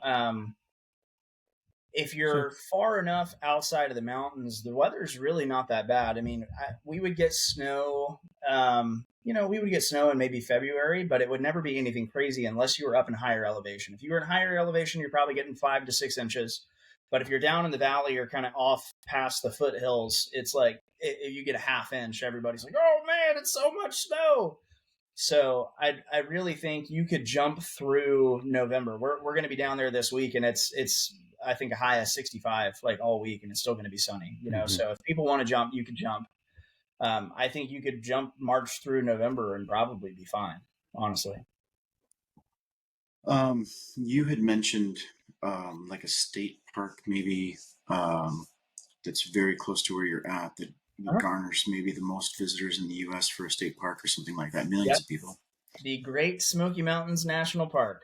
S2: If you're far enough outside of the mountains, the weather's really not that bad. I mean, we would get snow, we would get snow in maybe February, but it would never be anything crazy unless you were up in higher elevation. If you were in higher elevation, you're probably getting 5 to 6 inches. But if you're down in the valley or kind of off past the foothills, it's like you get a half inch. Everybody's like, oh man, it's so much snow. So I really think you could jump through November. We're going to be down there this week, and it's I think a high of 65 like all week, and it's still going to be sunny, Mm-hmm. So if people want to jump, you can jump. I think you could jump March through November and probably be fine, honestly.
S3: You had mentioned like a state park maybe that's very close to where you're at that garners maybe the most visitors in the U.S. for a state park or something like that. Millions of people.
S2: The Great Smoky Mountains National Park.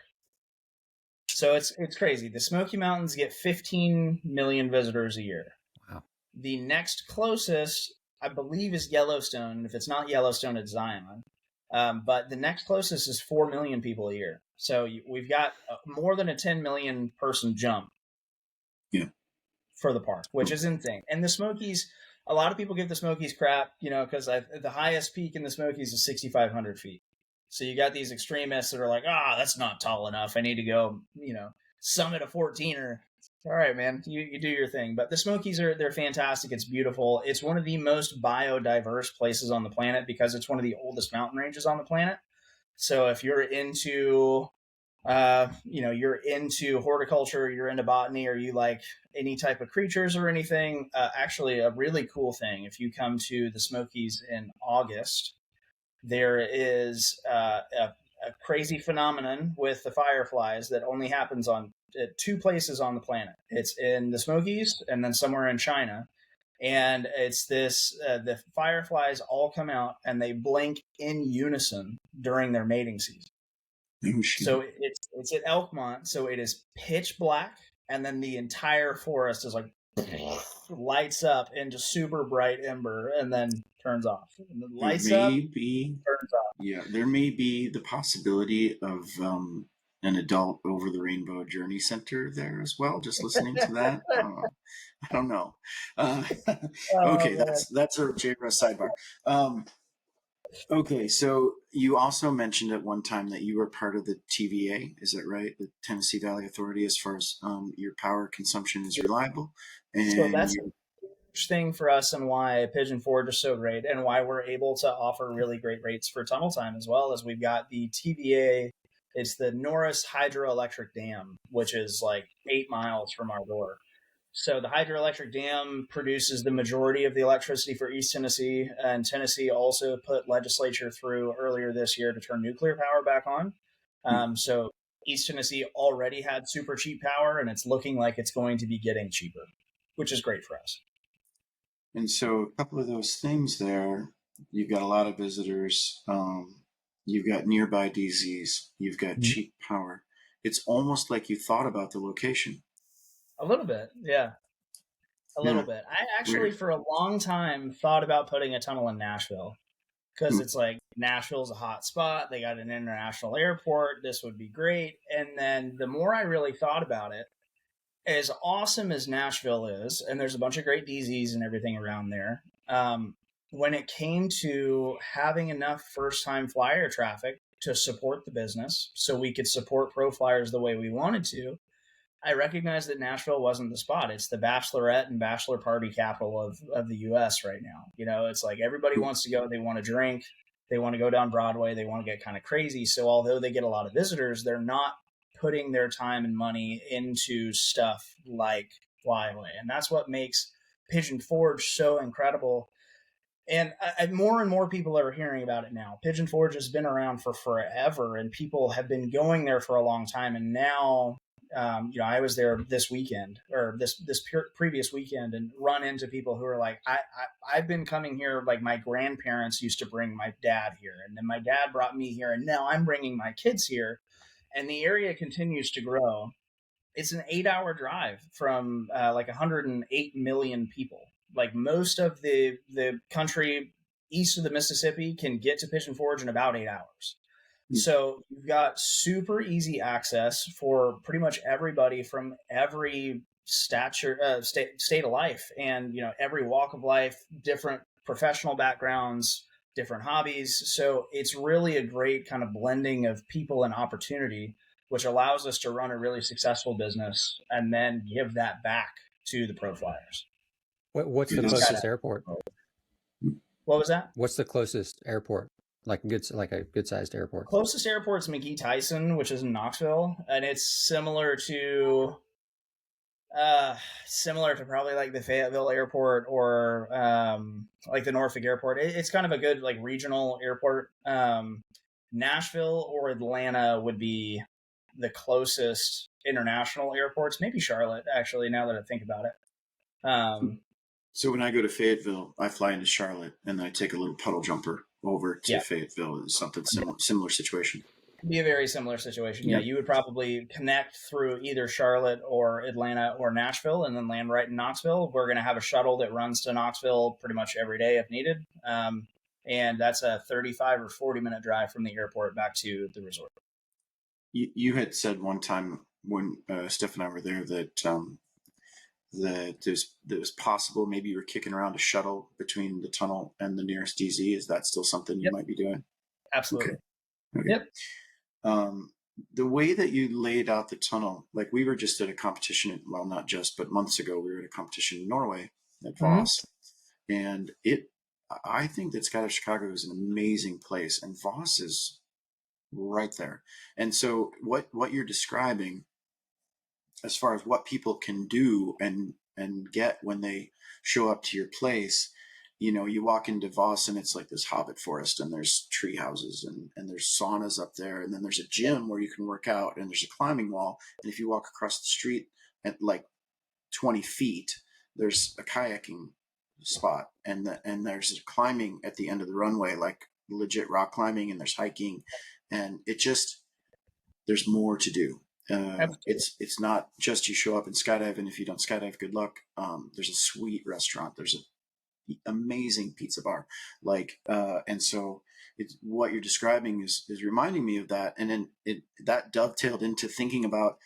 S2: So it's crazy. The Smoky Mountains get 15 million visitors a year.
S1: Wow.
S2: The next closest I believe, is Yellowstone. If it's not Yellowstone, it's Zion. But the next closest is 4 million people a year. So we've got more than a 10 million person jump for the park, which is insane. And the Smokies, a lot of people give the Smokies crap, because the highest peak in the Smokies is 6,500 feet. So you got these extremists that are like, that's not tall enough. I need to go, summit a 14er. All right, man, you do your thing. But the Smokies they're fantastic. It's beautiful. It's one of the most biodiverse places on the planet because it's one of the oldest mountain ranges on the planet. So if you're into, you're into horticulture, you're into botany, or you like any type of creatures or anything, actually a really cool thing. If you come to the Smokies in August, there is a crazy phenomenon with the fireflies that only happens on two places on the planet. It's in the Smokies and then somewhere in China. And it's this, the fireflies all come out and they blink in unison during their mating season. So it's at Elkmont. So it is pitch black. And then the entire forest is like lights up into super bright ember and then turns off. And then lights up, turns off.
S3: Yeah, there may be the possibility of an adult over the Rainbow Journey Center there as well. Just listening to that, I don't know. Okay, that's a JRS sidebar. Okay, so you also mentioned at one time that you were part of the TVA. Is that right? The Tennessee Valley Authority, as far as your power consumption is reliable. And
S2: so that's a huge thing for us, and why Pigeon Forge is so great, and why we're able to offer really great rates for tunnel time, as well as we've got the TVA. It's the Norris Hydroelectric Dam, which is like 8 miles from our door. So the hydroelectric dam produces the majority of the electricity for East Tennessee, and Tennessee also put legislature through earlier this year to turn nuclear power back on. So East Tennessee already had super cheap power, and it's looking like it's going to be getting cheaper, which is great for us.
S3: And so a couple of those things there, you've got a lot of visitors, you've got nearby DZs, you've got cheap power. It's almost like you thought about the location.
S2: A little bit, yeah. A little bit. I actually, for a long time, thought about putting a tunnel in Nashville because it's like Nashville's a hot spot. They got an international airport. This would be great. And then the more I really thought about it, as awesome as Nashville is, and there's a bunch of great DZs and everything around there, when it came to having enough first-time flyer traffic to support the business so we could support pro flyers the way we wanted to, I recognized that Nashville wasn't the spot. It's the bachelorette and bachelor party capital of the U.S. right now. It's like everybody wants to go. They want to drink. They want to go down Broadway. They want to get kind of crazy. So although they get a lot of visitors, they're not putting their time and money into stuff like Flyaway. And that's what makes Pigeon Forge so incredible. And more and more people are hearing about it now. Pigeon Forge has been around for forever, and people have been going there for a long time. And now, I was there this weekend or this previous weekend and run into people who are like, I've been coming here. Like my grandparents used to bring my dad here, and then my dad brought me here, and now I'm bringing my kids here. And the area continues to grow. It's an 8-hour drive from like 108 million people. Like most of the country east of the Mississippi can get to Pigeon Forge in about 8 hours. So you've got super easy access for pretty much everybody from every stature, state of life, and every walk of life, different professional backgrounds, different hobbies. So it's really a great kind of blending of people and opportunity, which allows us to run a really successful business and then give that back to the pro flyers.
S1: What's the closest airport?
S2: What was that?
S1: What's the closest airport? Like a good-sized airport.
S2: Closest airport's McGee Tyson, which is in Knoxville, and it's similar to probably like the Fayetteville Airport or like the Norfolk Airport. It's kind of a good like regional airport. Nashville or Atlanta would be the closest international airports. Maybe Charlotte, actually, now that I think about it.
S3: So when I go to Fayetteville, I fly into Charlotte and then I take a little puddle jumper over to Fayetteville. It's something similar situation.
S2: be a very similar situation. Yeah, you would probably connect through either Charlotte or Atlanta or Nashville and then land right in Knoxville. We're going to have a shuttle that runs to Knoxville pretty much every day if needed. And that's a 35 or 40-minute drive from the airport back to the resort.
S3: You had said one time when Steph and I were there that that it was possible maybe you were kicking around a shuttle between the tunnel and the nearest DZ. Is that still something you might be doing?
S2: Absolutely.
S3: Okay. Yep. The way that you laid out the tunnel, like we were just at a competition, well, not just, but months ago, we were at a competition in Norway at Voss. And I think that Skydive Chicago is an amazing place, and Voss is right there. And so what you're describing as far as what people can do and get when they show up to your place, you walk into Voss and it's like this hobbit forest, and there's tree houses and there's saunas up there, and then there's a gym where you can work out, and there's a climbing wall, and if you walk across the street at like 20 feet, there's a kayaking spot, and there's climbing at the end of the runway, like legit rock climbing, and there's hiking, and there's more to do. It's not just you show up and skydive, and if you don't skydive, good luck. There's a sweet restaurant. There's an amazing pizza bar, and so what you're describing is reminding me of that, and then that dovetailed into thinking about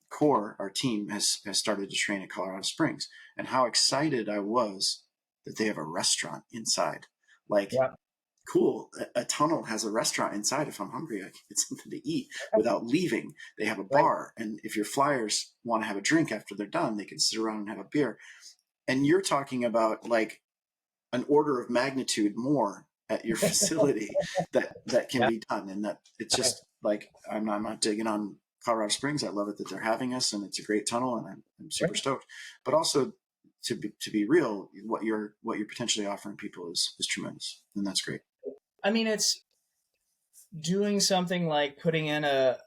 S3: Core. Our team has started to train at Colorado Springs, and how excited I was that they have a restaurant inside. Cool, a tunnel has a restaurant inside. If I'm hungry, I can get something to eat without leaving. They have a bar, and if your flyers want to have a drink after they're done, they can sit around and have a beer. And you're talking about like an order of magnitude more at your facility that can be done, and that it's just like I'm not digging on Colorado Springs. I love it that they're having us, and it's a great tunnel, and I'm super stoked. But also, to be real, what you're potentially offering people is tremendous, and that's great.
S2: I mean, it's doing something like putting in a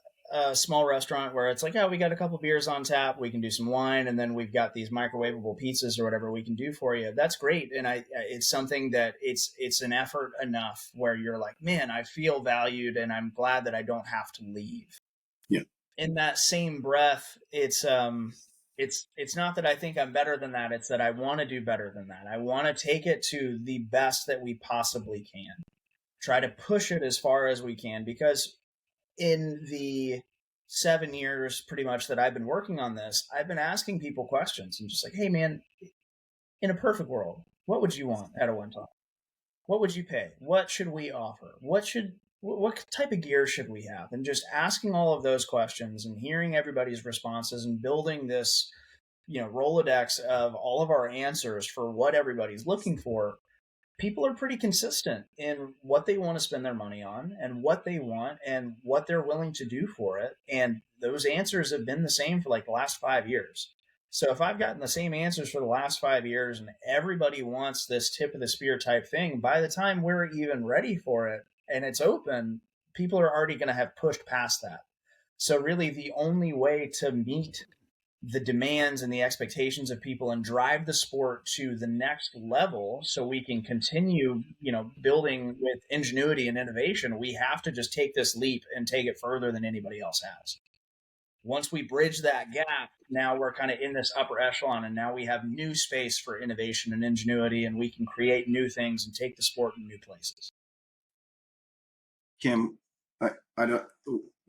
S2: small restaurant where it's like, we got a couple beers on tap, we can do some wine, and then we've got these microwavable pizzas or whatever we can do for you. That's great. And it's something that it's an effort enough where you're like, man, I feel valued, and I'm glad that I don't have to leave.
S3: Yeah.
S2: In that same breath, it's not that I think I'm better than that. It's that I want to do better than that. I want to take it to the best that we possibly can. Try to push it as far as we can, because in the 7 years pretty much that I've been working on this, I've been asking people questions and just like, hey man, in a perfect world, what would you want at a one time? What would you pay? What should we offer? What type of gear should we have? And just asking all of those questions and hearing everybody's responses and building this, Rolodex of all of our answers for what everybody's looking for. People are pretty consistent in what they want to spend their money on and what they want and what they're willing to do for it. And those answers have been the same for like the last 5 years. So if I've gotten the same answers for the last 5 years and everybody wants this tip of the spear type thing, by the time we're even ready for it and it's open, people are already going to have pushed past that. So really the only way to meet the demands and the expectations of people and drive the sport to the next level so we can continue, building with ingenuity and innovation, we have to just take this leap and take it further than anybody else has. Once we bridge that gap, now we're kind of in this upper echelon, and now we have new space for innovation and ingenuity, and we can create new things and take the sport in new places.
S3: Kim, I don't.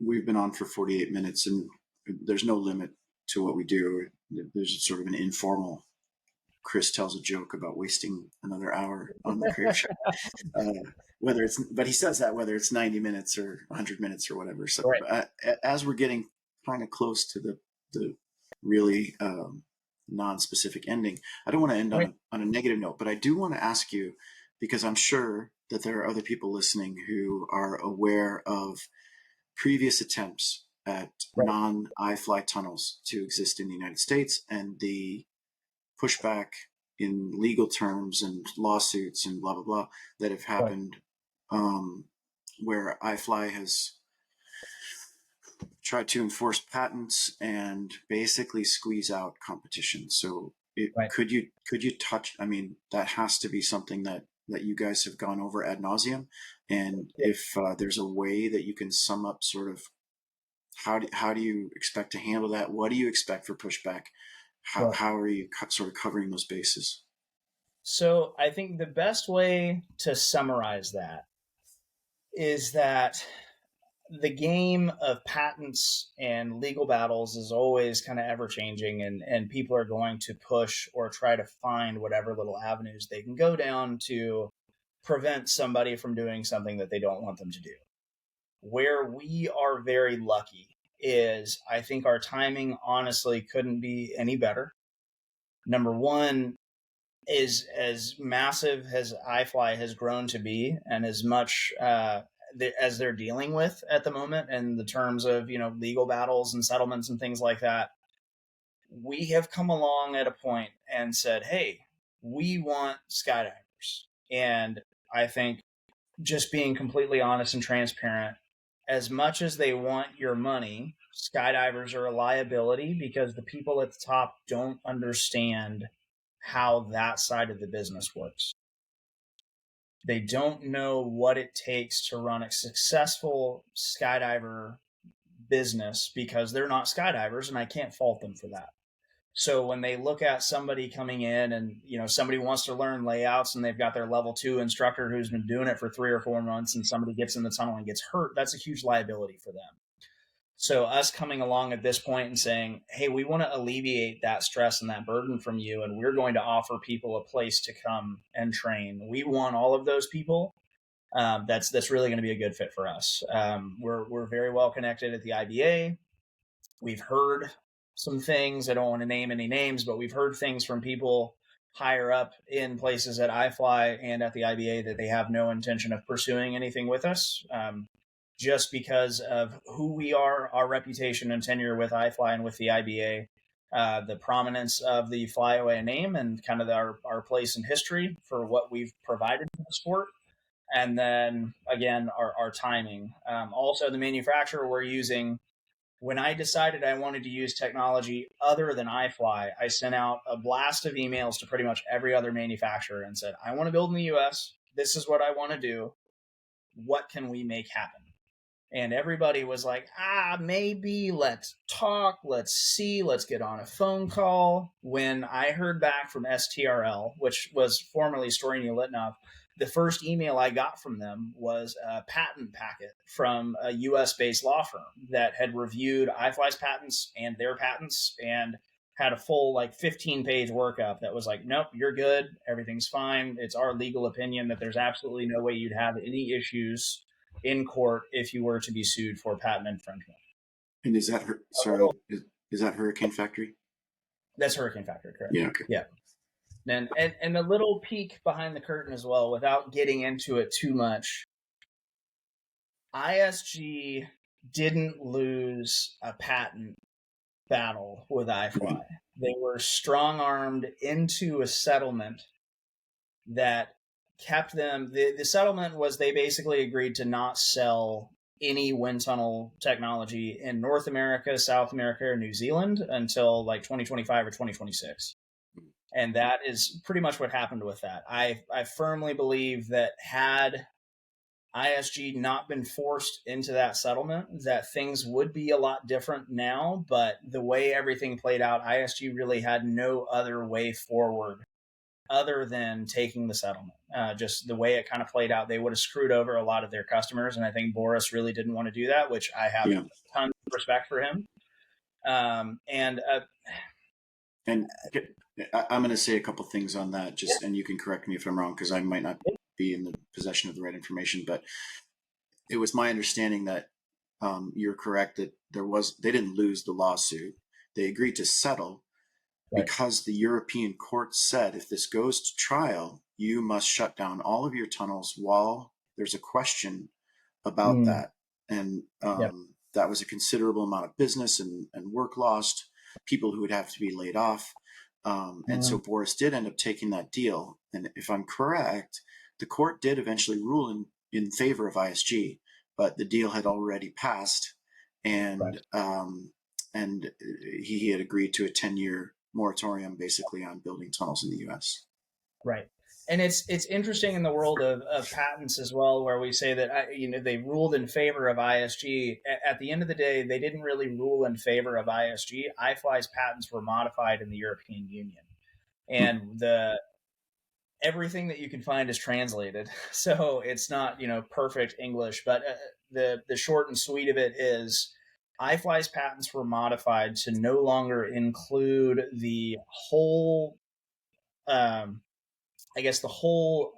S3: We've been on for 48 minutes, and there's no limit to what we do. There's sort of an informal, Chris tells a joke about wasting another hour on the crave shop. But he says that whether it's 90 minutes or 100 minutes or whatever. So as we're getting kind of close to the really non-specific ending, I don't want to end on a negative note, but I do want to ask you, because I'm sure that there are other people listening who are aware of previous attempts at non-iFly tunnels to exist in the United States, and the pushback in legal terms and lawsuits and blah, blah, blah that have happened, where iFly has tried to enforce patents and basically squeeze out competition. So could you touch, that has to be something that that you guys have gone over ad nauseum. And if there's a way that you can sum up sort of how do you expect to handle that? What do you expect for pushback? How are you sort of covering those bases?
S2: So I think the best way to summarize that is that the game of patents and legal battles is always kind of ever changing, and people are going to push or try to find whatever little avenues they can go down to prevent somebody from doing something that they don't want them to do. Where we are very lucky is I think our timing honestly couldn't be any better. Number one is as massive as iFly has grown to be, and as much as they're dealing with at the moment in the terms of, you know, legal battles and settlements and things like that, we have come along at a point and said, hey, we want skydivers. And I think just being completely honest and transparent, as much as they want your money, skydivers are a liability because the people at the top don't understand how that side of the business works. They don't know what it takes to run a successful skydiver business because they're not skydivers, and I can't fault them for that. So when they look at somebody coming in and, you know, somebody wants to learn layouts and they've got their level 2 instructor who's been doing it for 3 or 4 months, and somebody gets in the tunnel and gets hurt, that's a huge liability for them. So us coming along at this point and saying, hey, we want to alleviate that stress and that burden from you, and we're going to offer people a place to come and train. We want all of those people. That's really going to be a good fit for us. We're very well connected at the IBA. We've heard some things. I don't want to name any names, but we've heard things from people higher up in places at iFly and at the IBA that they have no intention of pursuing anything with us. Just because of who we are, our reputation and tenure with iFly and with the IBA, the prominence of the Flyaway name and kind of our place in history for what we've provided to the sport. And then, again, our timing. Also, the manufacturer we're using, when I decided I wanted to use technology other than iFly, I sent out a blast of emails to pretty much every other manufacturer and said, I want to build in the US. This is what I want to do. What can we make happen? And everybody was like, maybe let's talk, let's see, let's get on a phone call. When I heard back from STRL, which was formerly Storenia Litnov, the first email I got from them was a patent packet from a US-based law firm that had reviewed iFly's patents and their patents and had a full 15-page workup that was like, nope, you're good, everything's fine. It's our legal opinion that there's absolutely no way you'd have any issues in court if you were to be sued for patent infringement.
S3: And is that is that Hurricane Factory?
S2: That's Hurricane Factory, correct?
S3: Yeah. Okay.
S2: Yeah. And a little peek behind the curtain as well, without getting into it too much. ISG didn't lose a patent battle with iFly. They were strong-armed into a settlement that kept them. The settlement was they basically agreed to not sell any wind tunnel technology in North America, South America, or New Zealand until 2025 or 2026. And that is pretty much what happened with that. I firmly believe that had ISG not been forced into that settlement, that things would be a lot different now. But the way everything played out, ISG really had no other way forward other than taking the settlement. Just the way it kind of played out, they would have screwed over a lot of their customers. And I think Boris really didn't want to do that, which I have a ton of respect for him. And
S3: I'm going to say a couple things on that, and you can correct me if I'm wrong, because I might not be in the possession of the right information, but it was my understanding that you're correct that they didn't lose the lawsuit. They agreed to settle because the European court said, if this goes to trial, you must shut down all of your tunnels while there's a question about that. And that was a considerable amount of business and work lost, people who would have to be laid off. And so Boris did end up taking that deal. And if I'm correct, the court did eventually rule in favor of ISG, but the deal had already passed, and he had agreed to a 10-year moratorium basically on building tunnels in the U.S.
S2: Right. And it's interesting in the world of patents as well, where we say that they ruled in favor of ISG. At the end of the day, they didn't really rule in favor of ISG. iFly's patents were modified in the European Union, and everything that you can find is translated, so it's not perfect English. But the short and sweet of it is, iFly's patents were modified to no longer include the whole. I guess the whole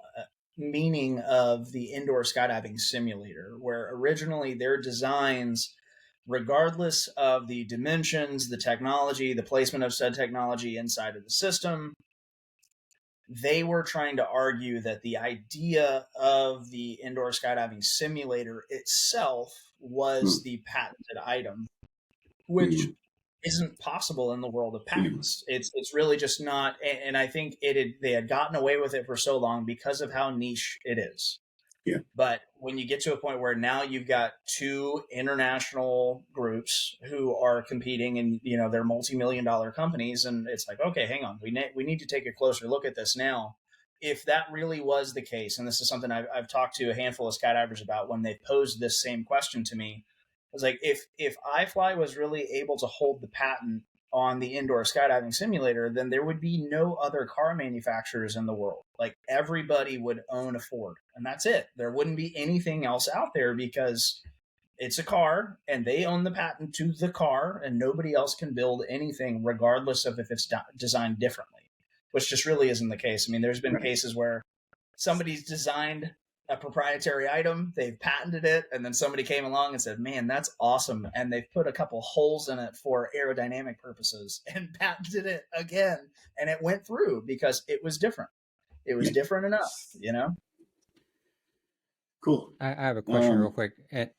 S2: meaning of the indoor skydiving simulator, where originally their designs, regardless of the dimensions, the technology, the placement of said technology inside of the system, they were trying to argue that the idea of the indoor skydiving simulator itself was the patented item, which isn't possible in the world of patents. It's really just not. And I think they had gotten away with it for so long because of how niche it is.
S3: Yeah.
S2: But when you get to a point where now you've got two international groups who are competing, and they're multi-million-dollar companies, and it's like, okay, hang on, we need to take a closer look at this now. If that really was the case, and this is something I've talked to a handful of skydivers about when they posed this same question to me, I was like, if iFly was really able to hold the patent on the indoor skydiving simulator, then there would be no other car manufacturers in the world. Like, everybody would own a Ford, and that's it. There wouldn't be anything else out there because it's a car and they own the patent to the car, and nobody else can build anything regardless of if it's designed differently, which just really isn't the case. I mean, there's been cases where somebody's designed a proprietary item, they've patented it, and then somebody came along and said, man, that's awesome, and they've put a couple holes in it for aerodynamic purposes and patented it again, and it went through because it was different. It was different enough,
S3: Cool.
S1: I have a question real quick. And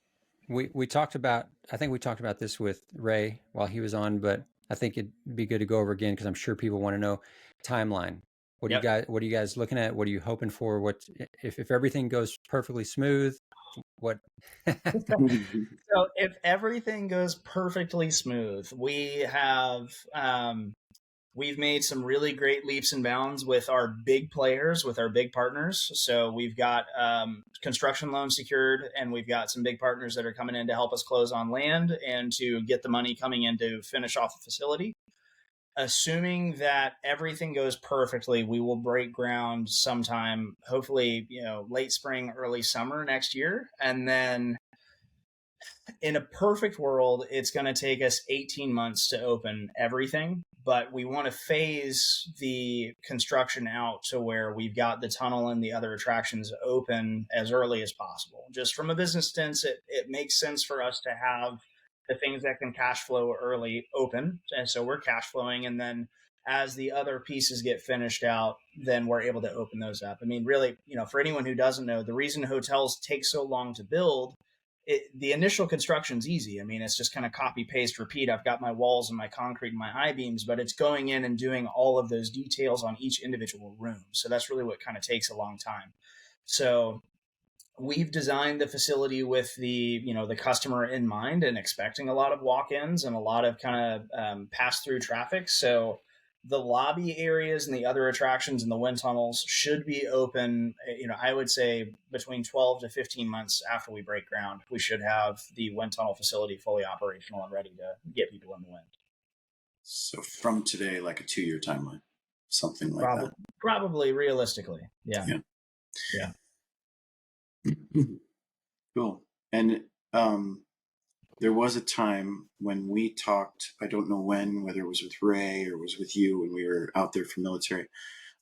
S1: we talked about, I think we talked about this with Ray while he was on, but I think it'd be good to go over again because I'm sure people want to know timeline. What are you guys looking at? What are you hoping for? What if everything goes perfectly smooth? What?
S2: So if everything goes perfectly smooth, we have we've made some really great leaps and bounds with our big players, with our big partners. So we've got construction loans secured, and we've got some big partners that are coming in to help us close on land and to get the money coming in to finish off the facility. Assuming that everything goes perfectly, we will break ground sometime, hopefully, late spring, early summer next year. And then in a perfect world, it's going to take us 18 months to open everything. But we want to phase the construction out to where we've got the tunnel and the other attractions open as early as possible. Just from a business sense, it makes sense for us to have the things that can cash flow early open. And so we're cash flowing. And then as the other pieces get finished out, then we're able to open those up. I mean, really, for anyone who doesn't know, the reason hotels take so long to build, the initial construction's easy. I mean, it's just kind of copy, paste, repeat. I've got my walls and my concrete and my I-beams, but it's going in and doing all of those details on each individual room. So that's really what kind of takes a long time. So we've designed the facility with the customer in mind and expecting a lot of walk-ins and a lot of kind of pass-through traffic. So the lobby areas and the other attractions and the wind tunnels should be open, I would say between 12 to 15 months after we break ground. We should have the wind tunnel facility fully operational and ready to get people in the wind.
S3: So from today, like a 2-year timeline, something like that.
S2: Probably realistically. Yeah.
S3: Cool. And there was a time when we talked, I don't know when, whether it was with Ray or was with you when we were out there for military.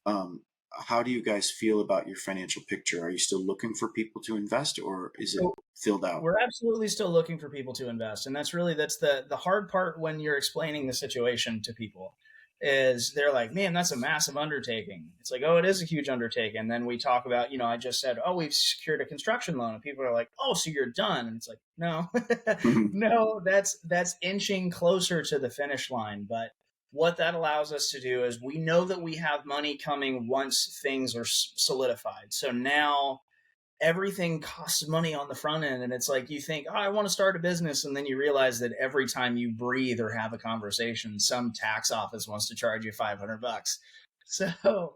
S3: How do you guys feel about your financial picture? Are you still looking for people to invest, or is it filled out?
S2: We're absolutely still looking for people to invest. And that's the hard part when you're explaining the situation to people. Is they're like, man, that's a massive undertaking. It's like, oh, it is a huge undertaking. And then we talk about, I just said, oh, we've secured a construction loan. And people are like, oh, so you're done. And it's like, no, no, that's inching closer to the finish line. But what that allows us to do is we know that we have money coming once things are solidified. So now everything costs money on the front end. And it's like, you think, oh, I want to start a business. And then you realize that every time you breathe or have a conversation, some tax office wants to charge you $500. So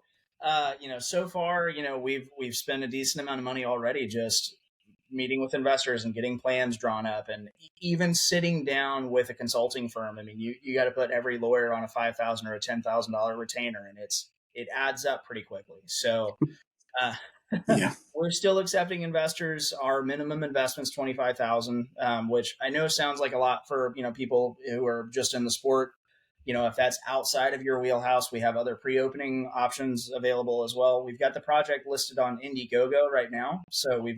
S2: So far, we've spent a decent amount of money already just meeting with investors and getting plans drawn up, and even sitting down with a consulting firm. I mean, you got to put every lawyer on a $5,000 or a $10,000 retainer, and it adds up pretty quickly. So, yeah. We're still accepting investors. Our minimum investment is $25,000, which I know sounds like a lot for people who are just in the sport. If that's outside of your wheelhouse, we have other pre-opening options available as well. We've got the project listed on Indiegogo right now, so we've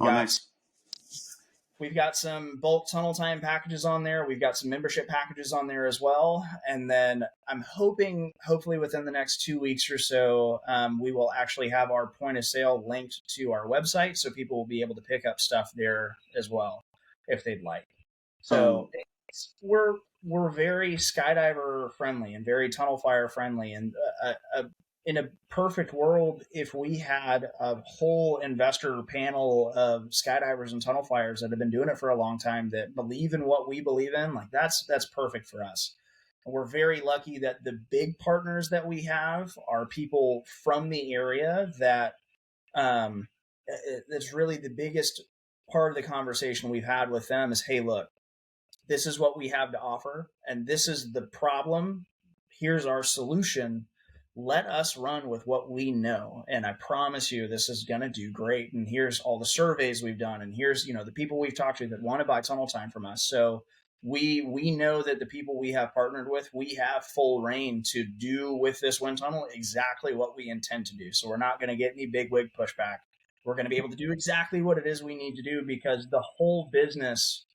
S2: got some bulk tunnel time packages on there. We've got some membership packages on there as well. And then I'm hopefully within the next 2 weeks or so, we will actually have our point of sale linked to our website, so people will be able to pick up stuff there as well if they'd like. So we're very skydiver friendly and very tunnel fire friendly. And in a perfect world, if we had a whole investor panel of skydivers and tunnel flyers that have been doing it for a long time that believe in what we believe in, like that's perfect for us. And we're very lucky that the big partners that we have are people from the area that that's really the biggest part of the conversation we've had with them is, hey, look, this is what we have to offer, and this is the problem. Here's our solution. Let us run with what we know. And I promise you, this is going to do great. And here's all the surveys we've done. And here's, the people we've talked to that want to buy tunnel time from us. So we know that the people we have partnered with, we have full reign to do with this wind tunnel exactly what we intend to do. So we're not going to get any big wig pushback. We're going to be able to do exactly what it is we need to do, because the whole business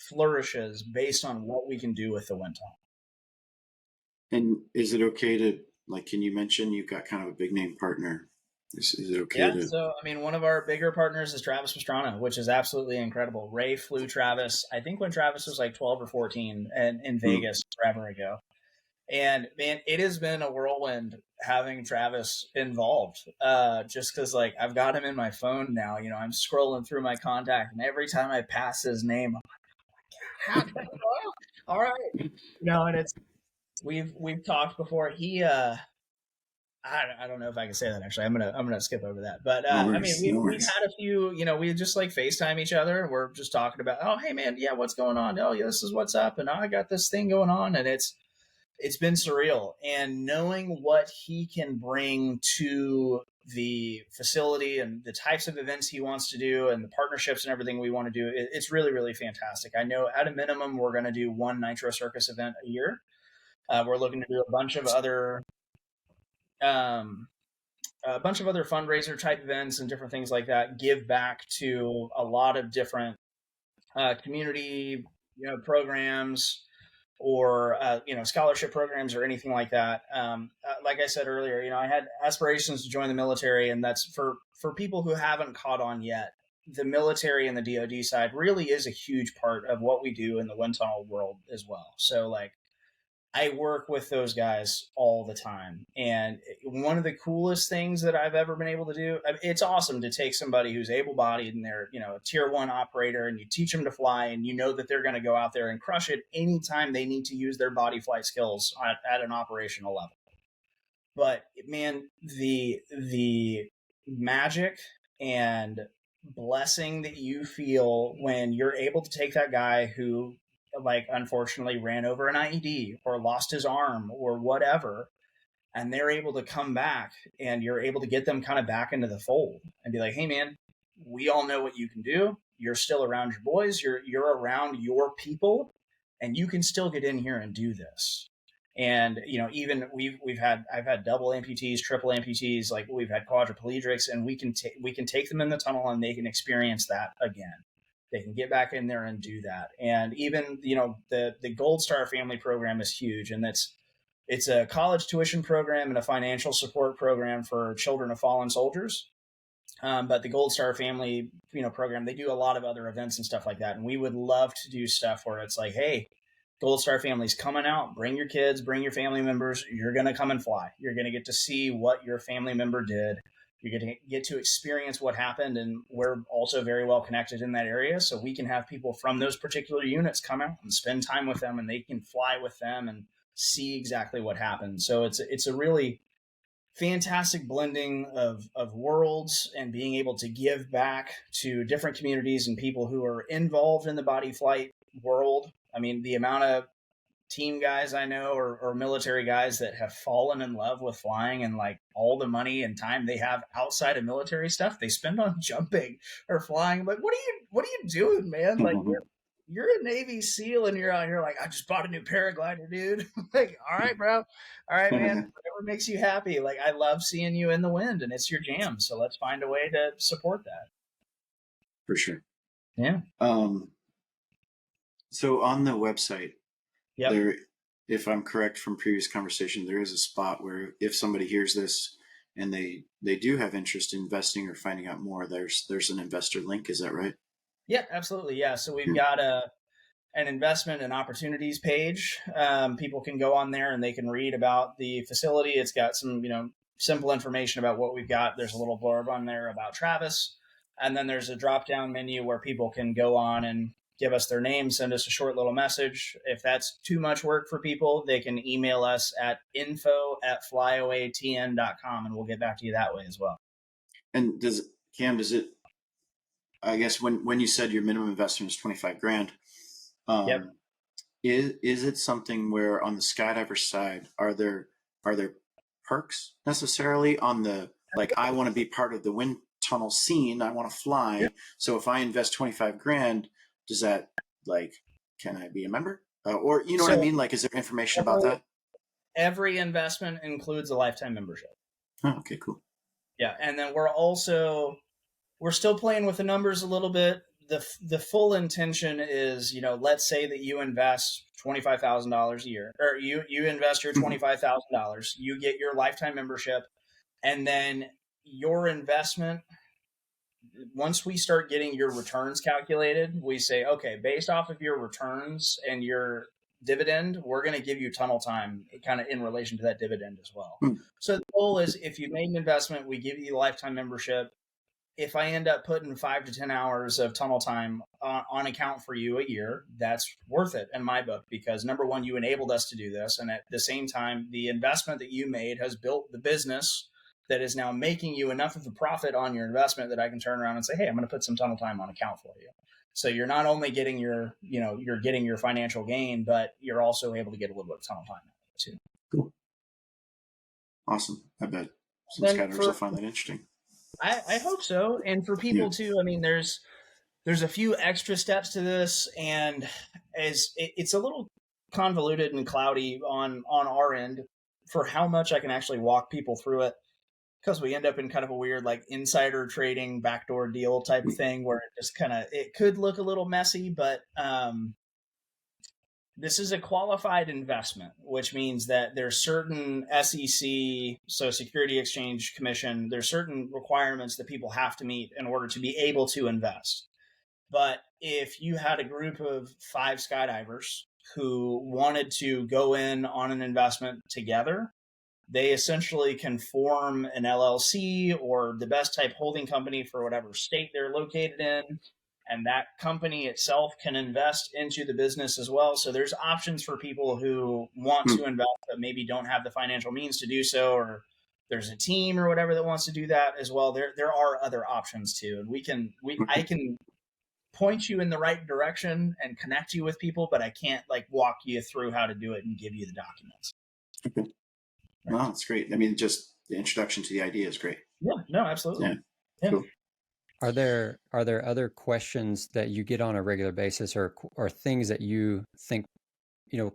S2: flourishes based on what we can do with the wind tunnel.
S3: And is it okay to, can you mention you've got kind of a big name partner? Is it okay?
S2: Yeah. So, one of our bigger partners is Travis Pastrana, which is absolutely incredible. Ray flew Travis, I think when Travis was like 12 or 14 and in Vegas forever ago. And man, it has been a whirlwind having Travis involved, just because I've got him in my phone now. I'm scrolling through my contact, and every time I pass his name, I'm like, all right. And it's, we've talked before. He, I don't know if I can say that actually. I'm gonna skip over that. But we've had a few. We just FaceTime each other. We're just talking about, oh hey man, yeah, what's going on? Oh yeah, this is what's up, and I got this thing going on, and it's been surreal. And knowing what he can bring to the facility and the types of events he wants to do and the partnerships and everything we want to do, it's really, really fantastic. I know at a minimum we're going to do one Nitro Circus event a year. We're looking to do a bunch of other fundraiser type events and different things like that, give back to a lot of different community programs or scholarship programs or anything like that. Like I said earlier, I had aspirations to join the military, and that's for people who haven't caught on yet. The military and the DoD side really is a huge part of what we do in the wind tunnel world as well. So I work with those guys all the time. And one of the coolest things that I've ever been able to do, it's awesome to take somebody who's able-bodied and they're, a tier 1 operator, and you teach them to fly, and that they're going to go out there and crush it anytime they need to use their body flight skills at an operational level. But man, the magic and blessing that you feel when you're able to take that guy who unfortunately ran over an IED or lost his arm or whatever, and they're able to come back, and you're able to get them kind of back into the fold and be like, hey man, we all know what you can do. You're still around your boys. You're around your people, and you can still get in here and do this. And, even I've had double amputees, triple amputees, we've had quadriplegics, and we can take them in the tunnel and they can experience that again. They can get back in there and do that. And even, the Gold Star Family program is huge. And it's a college tuition program and a financial support program for children of fallen soldiers. But the Gold Star Family, program, they do a lot of other events and stuff like that. And we would love to do stuff where it's like, hey, Gold Star Family's coming out, bring your kids, bring your family members. You're going to come and fly. You're going to get to see what your family member did. You're going to get to experience what happened, and we're also very well connected in that area. So we can have people from those particular units come out and spend time with them, and they can fly with them and see exactly what happened. So it's a really fantastic blending of worlds and being able to give back to different communities and people who are involved in the body flight world. I mean, the amount of team guys I know or military guys that have fallen in love with flying, and like all the money and time they have outside of military stuff they spend on jumping or flying. I'm like, what are you doing, man? Like, you're a Navy SEAL and you're out here like, I just bought a new paraglider, dude. Like, all right, bro. All right, man. Whatever makes you happy. Like, I love seeing you in the wind and it's your jam. So let's find a way to support that.
S3: For sure.
S2: Yeah.
S3: So on the website,
S2: yep.
S3: There, if I'm correct from previous conversation, there is a spot where if somebody hears this and they do have interest in investing or finding out more, there's an investor link. Is that right?
S2: Yeah, absolutely. Yeah. So we've got an investment and opportunities page. People can go on there and they can read about the facility. It's got some, simple information about what we've got. There's a little blurb on there about Travis. And then there's a drop-down menu where people can go on and give us their name, send us a short little message. If that's too much work for people, they can email us at info@flyawaytn.com and we'll get back to you that way as well.
S3: And does it, I guess when you said your minimum investment is $25,000,
S2: yep.
S3: is it something where on the skydiver side, are there perks necessarily on the, like, I want to be part of the wind tunnel scene, I want to fly. Yep. So if I invest $25,000, does that, like, can I be a member? Or, what I mean? Like, is there information about that?
S2: Every investment includes a lifetime membership.
S3: Oh, okay, cool.
S2: Yeah. And then we're still playing with the numbers a little bit. The full intention is, let's say that you invest $25,000 a year, or you invest your $25,000, you get your lifetime membership, and then your investment, once we start getting your returns calculated, we say, okay, based off of your returns and your dividend, we're going to give you tunnel time kind of in relation to that dividend as well. So the goal is, if you made an investment, we give you the lifetime membership. If I end up putting 5 to 10 hours of tunnel time on account for you a year, that's worth it in my book, because number one, you enabled us to do this. And at the same time, the investment that you made has built the business that is now making you enough of a profit on your investment that I can turn around and say, hey, I'm going to put some tunnel time on account for you. So you're not only getting you're getting your financial gain, but you're also able to get a little bit of tunnel time too.
S3: Cool. Awesome. I bet some skydivers will find that interesting.
S2: I hope so. And for people too, I mean, there's a few extra steps to this, and it's a little convoluted and cloudy on our end for how much I can actually walk people through it, because we end up in kind of a weird, like, insider trading backdoor deal type of thing where it could look a little messy, but this is a qualified investment, which means that there's certain SEC, so Security Exchange Commission, there's certain requirements that people have to meet in order to be able to invest. But if you had a group of 5 skydivers who wanted to go in on an investment together, they essentially can form an LLC or the best type holding company for whatever state they're located in. And that company itself can invest into the business as well. So there's options for people who want to invest but maybe don't have the financial means to do so, or there's a team or whatever that wants to do that as well. There are other options too. And I can point you in the right direction and connect you with people, but I can't, like, walk you through how to do it and give you the documents.
S3: Okay. Right. Wow, that's great. I mean, just the introduction to the idea is great.
S2: Yeah, no, absolutely. Yeah.
S3: Cool.
S1: Are there other questions that you get on a regular basis, or things that you think,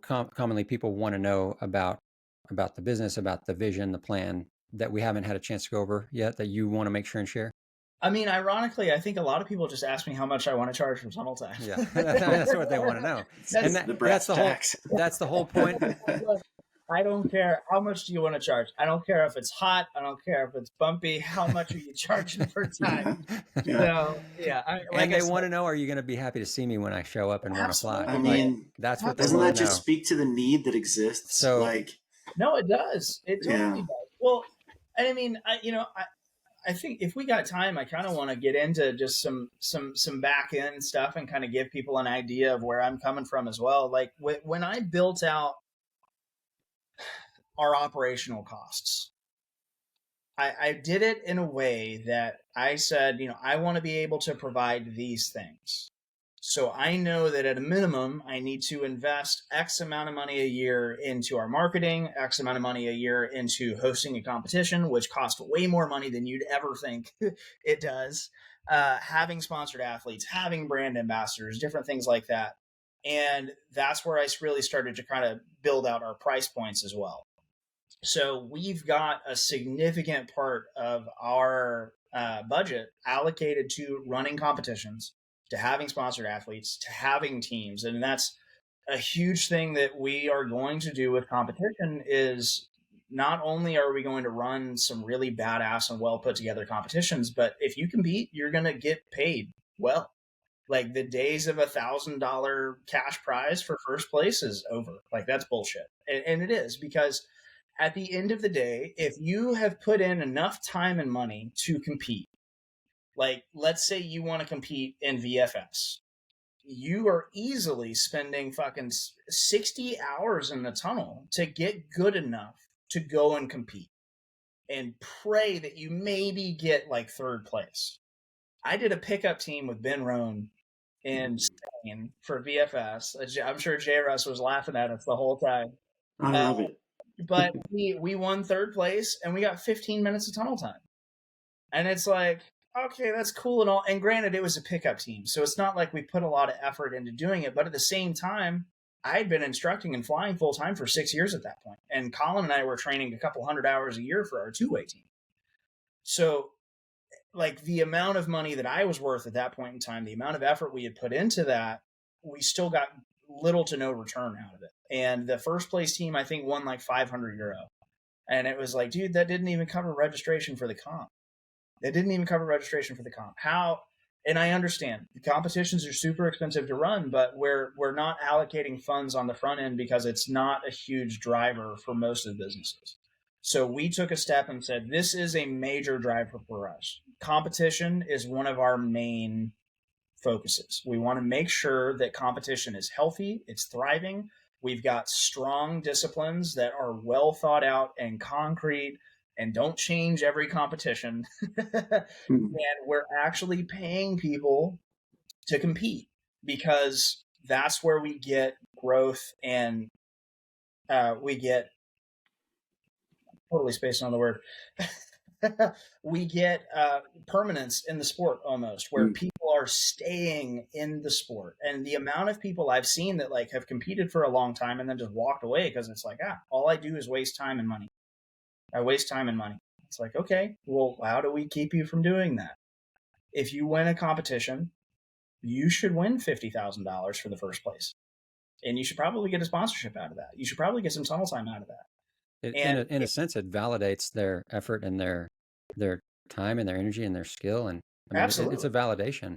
S1: commonly people want to know about the business, about the vision, the plan, that we haven't had a chance to go over yet, that you want to make sure and share?
S2: I mean, ironically, I think a lot of people just ask me how much I want to charge for tunnel time.
S1: Yeah, that's what they want to know. That's the whole point.
S2: I don't care. How much do you want to charge? I don't care if it's hot. I don't care if it's bumpy. How much are you charging per time? So, yeah.
S1: They want to know, are you going to be happy to see me when I show up and want to fly?
S3: I mean,
S1: that's what they
S3: doesn't
S1: want
S3: that
S1: to know.
S3: Just speak to the need that exists?
S1: So,
S2: no, it does. It totally does. Well, I mean, I think if we got time, I kind of want to get into just some back end stuff and kind of give people an idea of where I'm coming from as well. Like, when I built out our operational costs, I did it in a way that I said, I want to be able to provide these things. So I know that at a minimum, I need to invest X amount of money a year into our marketing, X amount of money a year into hosting a competition, which costs way more money than you'd ever think it does. Having sponsored athletes, having brand ambassadors, different things like that. And that's where I really started to kind of build out our price points as well. So we've got a significant part of our budget allocated to running competitions, to having sponsored athletes, to having teams. And that's a huge thing that we are going to do with competition is not only are we going to run some really badass and well put together competitions, but if you compete, you're going to get paid well. Like the days of $1,000 cash prize for first place is over. Like that's bullshit. And it is, because at the end of the day, if you have put in enough time and money to compete, like let's say you want to compete in VFS, you are easily spending fucking 60 hours in the tunnel to get good enough to go and compete and pray that you maybe get like third place. I did a pickup team with Ben Rohn in Spain for VFS. I'm sure J. Russ was laughing at us the whole time.
S3: I love it.
S2: But we won third place and we got 15 minutes of tunnel time. And it's like, okay, that's cool and all. And granted, it was a pickup team, so it's not like we put a lot of effort into doing it. But at the same time, I had been instructing and flying full time for 6 years at that point. And Colin and I were training a couple 100 hours a year for our two-way team. So like the amount of money that I was worth at that point in time, the amount of effort we had put into that, we still got little to no return out of it. And the first place team, I think, won like €500. And it was like, dude, that didn't even cover registration for the comp. It didn't even cover registration for the comp. How? And I understand the competitions are super expensive to run, but we're not allocating funds on the front end because it's not a huge driver for most of the businesses. So we took a step and said, this is a major driver for us. Competition is one of our main focuses. We want to make sure that competition is healthy, it's thriving. We've got strong disciplines that are well thought out and concrete and don't change every competition. And we're actually paying people to compete because that's where we get growth and we get totally spacing on the word. We get permanence in the sport almost, where people are staying in the sport. And the amount of people I've seen that like have competed for a long time and then just walked away because it's like, all I do is waste time and money. I waste time and money. It's like, okay, well, how do we keep you from doing that? If you win a competition, you should win $50,000 for the first place. And you should probably get a sponsorship out of that. You should probably get some tunnel time out of that.
S1: In a sense, it validates their effort and their time and their energy and their skill. And I mean,
S2: absolutely,
S1: it's a validation.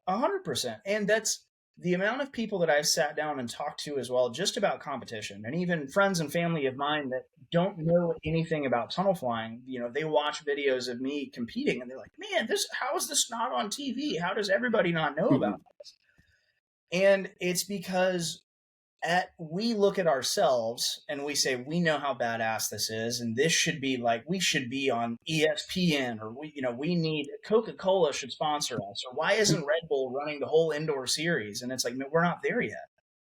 S2: 100%. And that's the amount of people that I've sat down and talked to as well, just about competition, and even friends and family of mine that don't know anything about tunnel flying. They watch videos of me competing and they're like, man, how is this not on TV? How does everybody not know about this? And it's because we look at ourselves and we say, we know how badass this is. And this should be like, we should be on ESPN, or we need Coca-Cola should sponsor us, or why isn't Red Bull running the whole indoor series? And it's like, no, we're not there yet.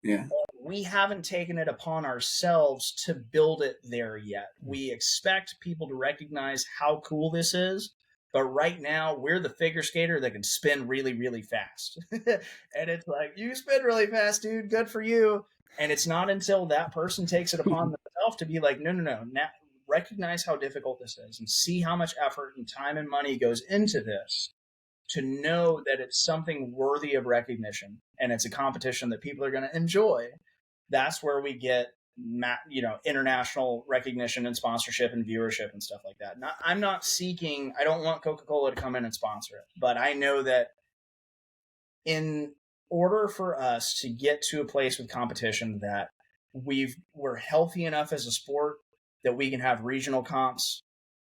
S3: Yeah.
S2: We haven't taken it upon ourselves to build it there yet. We expect people to recognize how cool this is. But right now, we're the figure skater that can spin really, really fast. And it's like, you spin really fast, dude. Good for you. And it's not until that person takes it upon themselves to be like, no. Now, recognize how difficult this is and see how much effort and time and money goes into this to know that it's something worthy of recognition and it's a competition that people are going to enjoy. That's where we get international recognition and sponsorship and viewership and stuff like that. I don't want Coca-Cola to come in and sponsor it, but I know that in order for us to get to a place with competition that we're healthy enough as a sport that we can have regional comps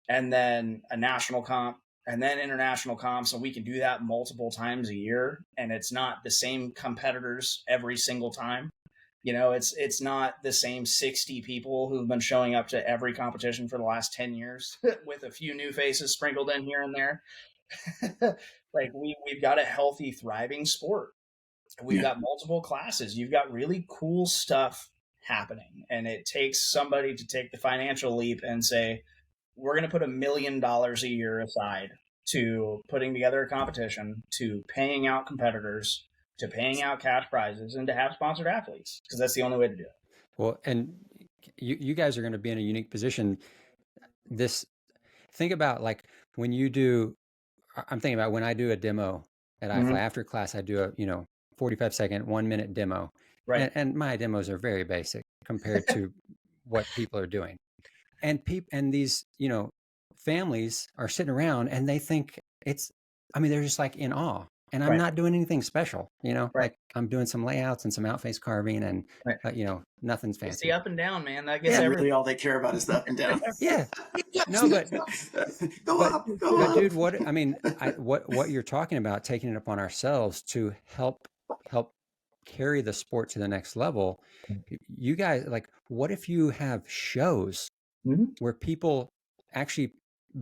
S2: and then a national comp and then international comps, and we can do that multiple times a year, and it's not the same competitors every single time. You know, it's not the same 60 people who've been showing up to every competition for the last 10 years with a few new faces sprinkled in here and there. Like we've got a healthy, thriving sport. We've got multiple classes. You've got really cool stuff happening. And it takes somebody to take the financial leap and say, we're going to put $1 million a year aside to putting together a competition, to paying out competitors, to paying out cash prizes, and to have sponsored athletes, because that's the only way to do it.
S1: Well, and you guys are going to be in a unique position. Think about like when you do, I'm thinking about when I do a demo at iFly after class, I do a, 45-second, 1-minute demo.
S2: Right.
S1: And my demos are very basic compared to what people are doing. And these, families are sitting around and they think they're just like in awe. And I'm not doing anything special, like I'm doing some layouts and some outface carving and, nothing's fancy.
S2: It's the up and down, man. That gets
S3: really all they care about is the up and down.
S1: Yeah. No, but
S3: go up.
S1: Dude, what you're talking about, taking it upon ourselves to help carry the sport to the next level. You guys, like, what if you have shows where people actually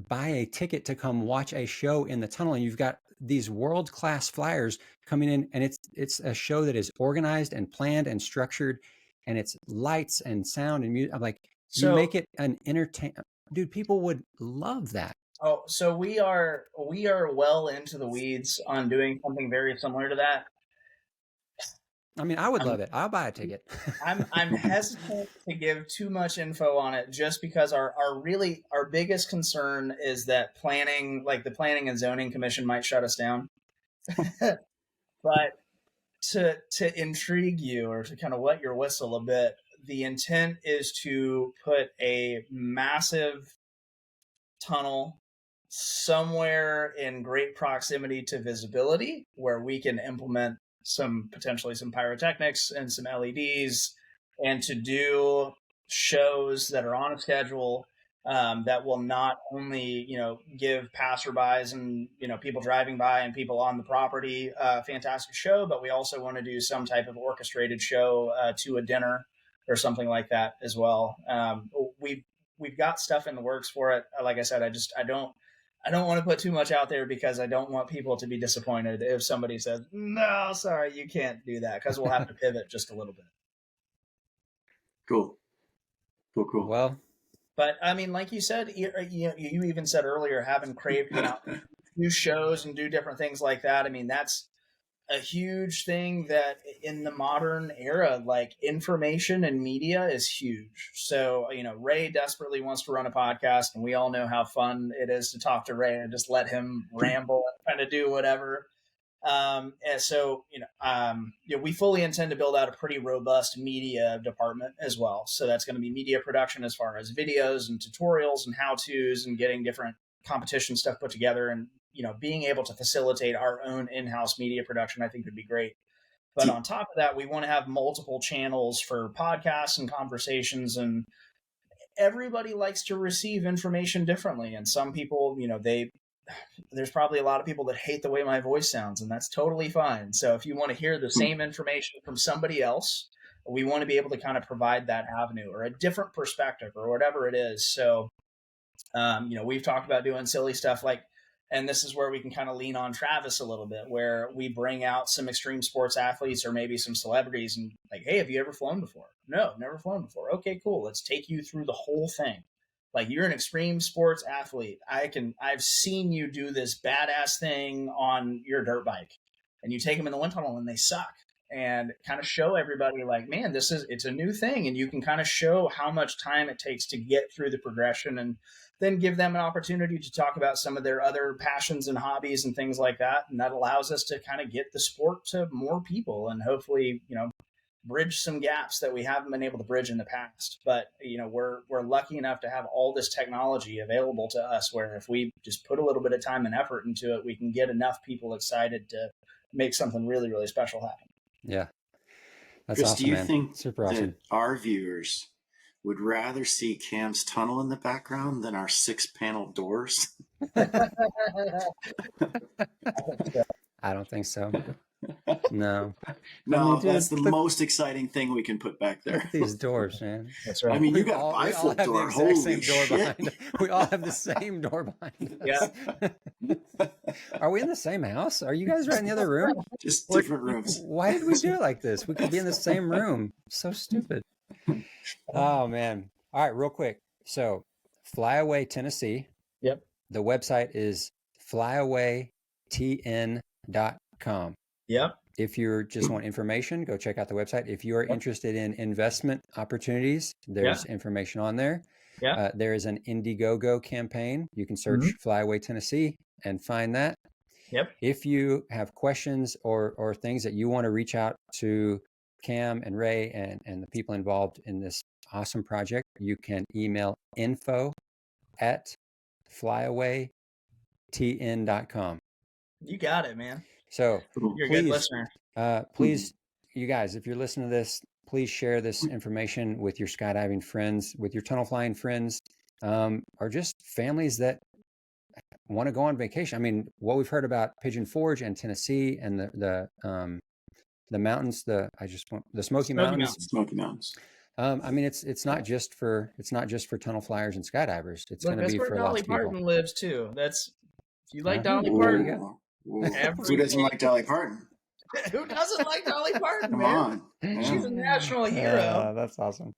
S1: buy a ticket to come watch a show in the tunnel, and you've got these world-class flyers coming in, and it's a show that is organized and planned and structured, and it's lights and sound and music. I'm like, you make it an dude, people would love that.
S2: Oh, so we are well into the weeds on doing something very similar to that.
S1: I mean, I would love it. I'll buy a ticket.
S2: I'm hesitant to give too much info on it, just because our biggest concern is that the Planning and Zoning Commission might shut us down. But to intrigue you, or to kind of wet your whistle a bit, the intent is to put a massive tunnel somewhere in great proximity to visibility, where we can implement potentially some pyrotechnics and some LEDs, and to do shows that are on a schedule that will not only, give passerbys and, people driving by and people on the property a fantastic show, but we also want to do some type of orchestrated show to a dinner or something like that as well. We've got stuff in the works for it. Like I said, I don't want to put too much out there, because I don't want people to be disappointed if somebody says, no, sorry, you can't do that, because we'll have to pivot just a little bit.
S3: Cool.
S1: Well,
S2: but I mean, like you said, you even said earlier, having new shows and do different things like that. I mean, that's a huge thing that in the modern era, like, information and media is huge. So, Ray desperately wants to run a podcast, and we all know how fun it is to talk to Ray and just let him ramble and kind of do whatever. And so, we fully intend to build out a pretty robust media department as well. So that's going to be media production as far as videos and tutorials and how-tos and getting different competition stuff put together, and being able to facilitate our own in-house media production, I think would be great. But on top of that, we want to have multiple channels for podcasts and conversations, and everybody likes to receive information differently. And some people, there's probably a lot of people that hate the way my voice sounds, and that's totally fine. So if you want to hear the same information from somebody else, we want to be able to kind of provide that avenue or a different perspective or whatever it is. So, we've talked about doing silly stuff like, and this is where we can kind of lean on Travis a little bit, where we bring out some extreme sports athletes or maybe some celebrities and like, hey, have you ever flown before? No, never flown before. Okay, cool. Let's take you through the whole thing. Like, you're an extreme sports athlete. I've seen you do this badass thing on your dirt bike, and you take them in the wind tunnel and they suck, and kind of show everybody like, man, it's a new thing. And you can kind of show how much time it takes to get through the progression, and then give them an opportunity to talk about some of their other passions and hobbies and things like that. And that allows us to kind of get the sport to more people and hopefully, bridge some gaps that we haven't been able to bridge in the past. But, we're lucky enough to have all this technology available to us, where if we just put a little bit of time and effort into it, we can get enough people excited to make something really, really special happen.
S1: Yeah. That's
S3: Chris,
S1: awesome,
S3: do you
S1: man.
S3: think
S1: Super awesome.
S3: that our viewers would rather see Cam's tunnel in the background than our 6-panel doors?
S1: I don't think so. No.
S3: No, that's the most exciting thing we can put back there.
S1: These doors, man.
S2: That's right.
S3: I mean, you got a bifold door. Holy shit.
S1: We all have the same door behind us.
S2: Yeah.
S1: Are we in the same house? Are you guys right in the other room?
S3: Just different rooms.
S1: Why did we do it like this? We could be in the same room. So stupid. Oh, man. All right, real quick. So, Flyaway, Tennessee.
S2: Yep.
S1: The website is flyawaytn.com.
S2: Yep.
S1: If you just want information, go check out the website. If you are interested in investment opportunities, there's information on there.
S2: Yeah.
S1: There is an Indiegogo campaign. You can search Flyaway Tennessee and find that.
S2: Yep.
S1: If you have questions or things that you want to reach out to Cam and Ray and the people involved in this awesome project, you can email info@flyawaytn.com.
S2: You got it, man.
S1: So
S2: you're a good listener.
S1: Please, you guys, if you're listening to this, please share this information with your skydiving friends, with your tunnel flying friends, or just families that want to go on vacation. I mean, what we've heard about Pigeon Forge and Tennessee and the mountains, the Smoky Mountains.
S3: Smoky Mountains.
S1: I mean, it's not just for tunnel flyers and skydivers. It's going to be for lots of people.
S2: Dolly Parton lives too. That's if you like Dolly Parton.
S3: Who doesn't like Dolly Parton?
S2: Who doesn't like Dolly Parton?
S3: Come
S2: man?
S3: on,
S2: She's a national hero.
S1: That's awesome.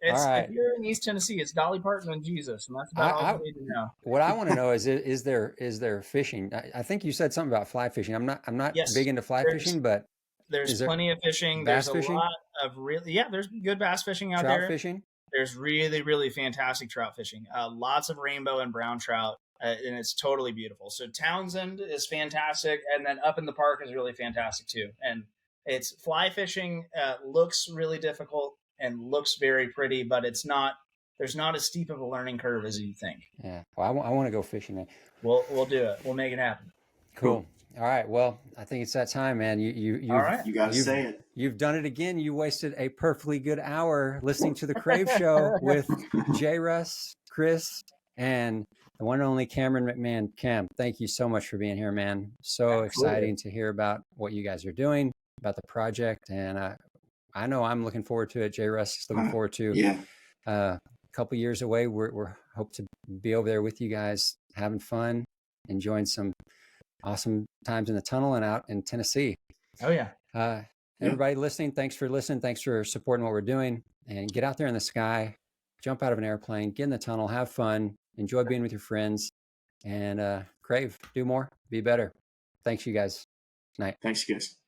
S2: All right. If you're in East Tennessee, it's Dolly Parton and Jesus, and that's about all you need to know.
S1: What I want to know is there fishing? I think you said something about fly fishing. I'm not big into fly fishing, but
S2: there's plenty of fishing. There's a lot of there's good bass fishing out there.
S1: Trout fishing.
S2: There's really, really fantastic trout fishing. Lots of rainbow and brown trout. And it's totally beautiful. So Townsend is fantastic, and then up in the park is really fantastic too. And it's fly fishing looks really difficult and looks very pretty, but there's not as steep of a learning curve as you think.
S1: Yeah, well, I want to go fishing, man.
S2: We'll do it. We'll make it happen.
S1: Cool. All right. Well, I think it's that time, man. You
S3: all right. You got to say it.
S1: You've done it again. You wasted a perfectly good hour listening to the Crave Show with J. Russ, Chris, and the one and only Cameron McMahon. Cam, thank you so much for being here, man. So exciting to hear about what you guys are doing, about the project. And I know I'm looking forward to it. J. Russ is looking forward to a couple years away. We're hope to be over there with you guys, having fun, enjoying some awesome times in the tunnel and out in Tennessee.
S2: Oh, yeah.
S1: Everybody listening, thanks for listening. Thanks for supporting what we're doing. And get out there in the sky, jump out of an airplane, get in the tunnel, have fun. Enjoy being with your friends, and crave, do more, be better. Thanks, you guys. Night.
S3: Thanks, you guys.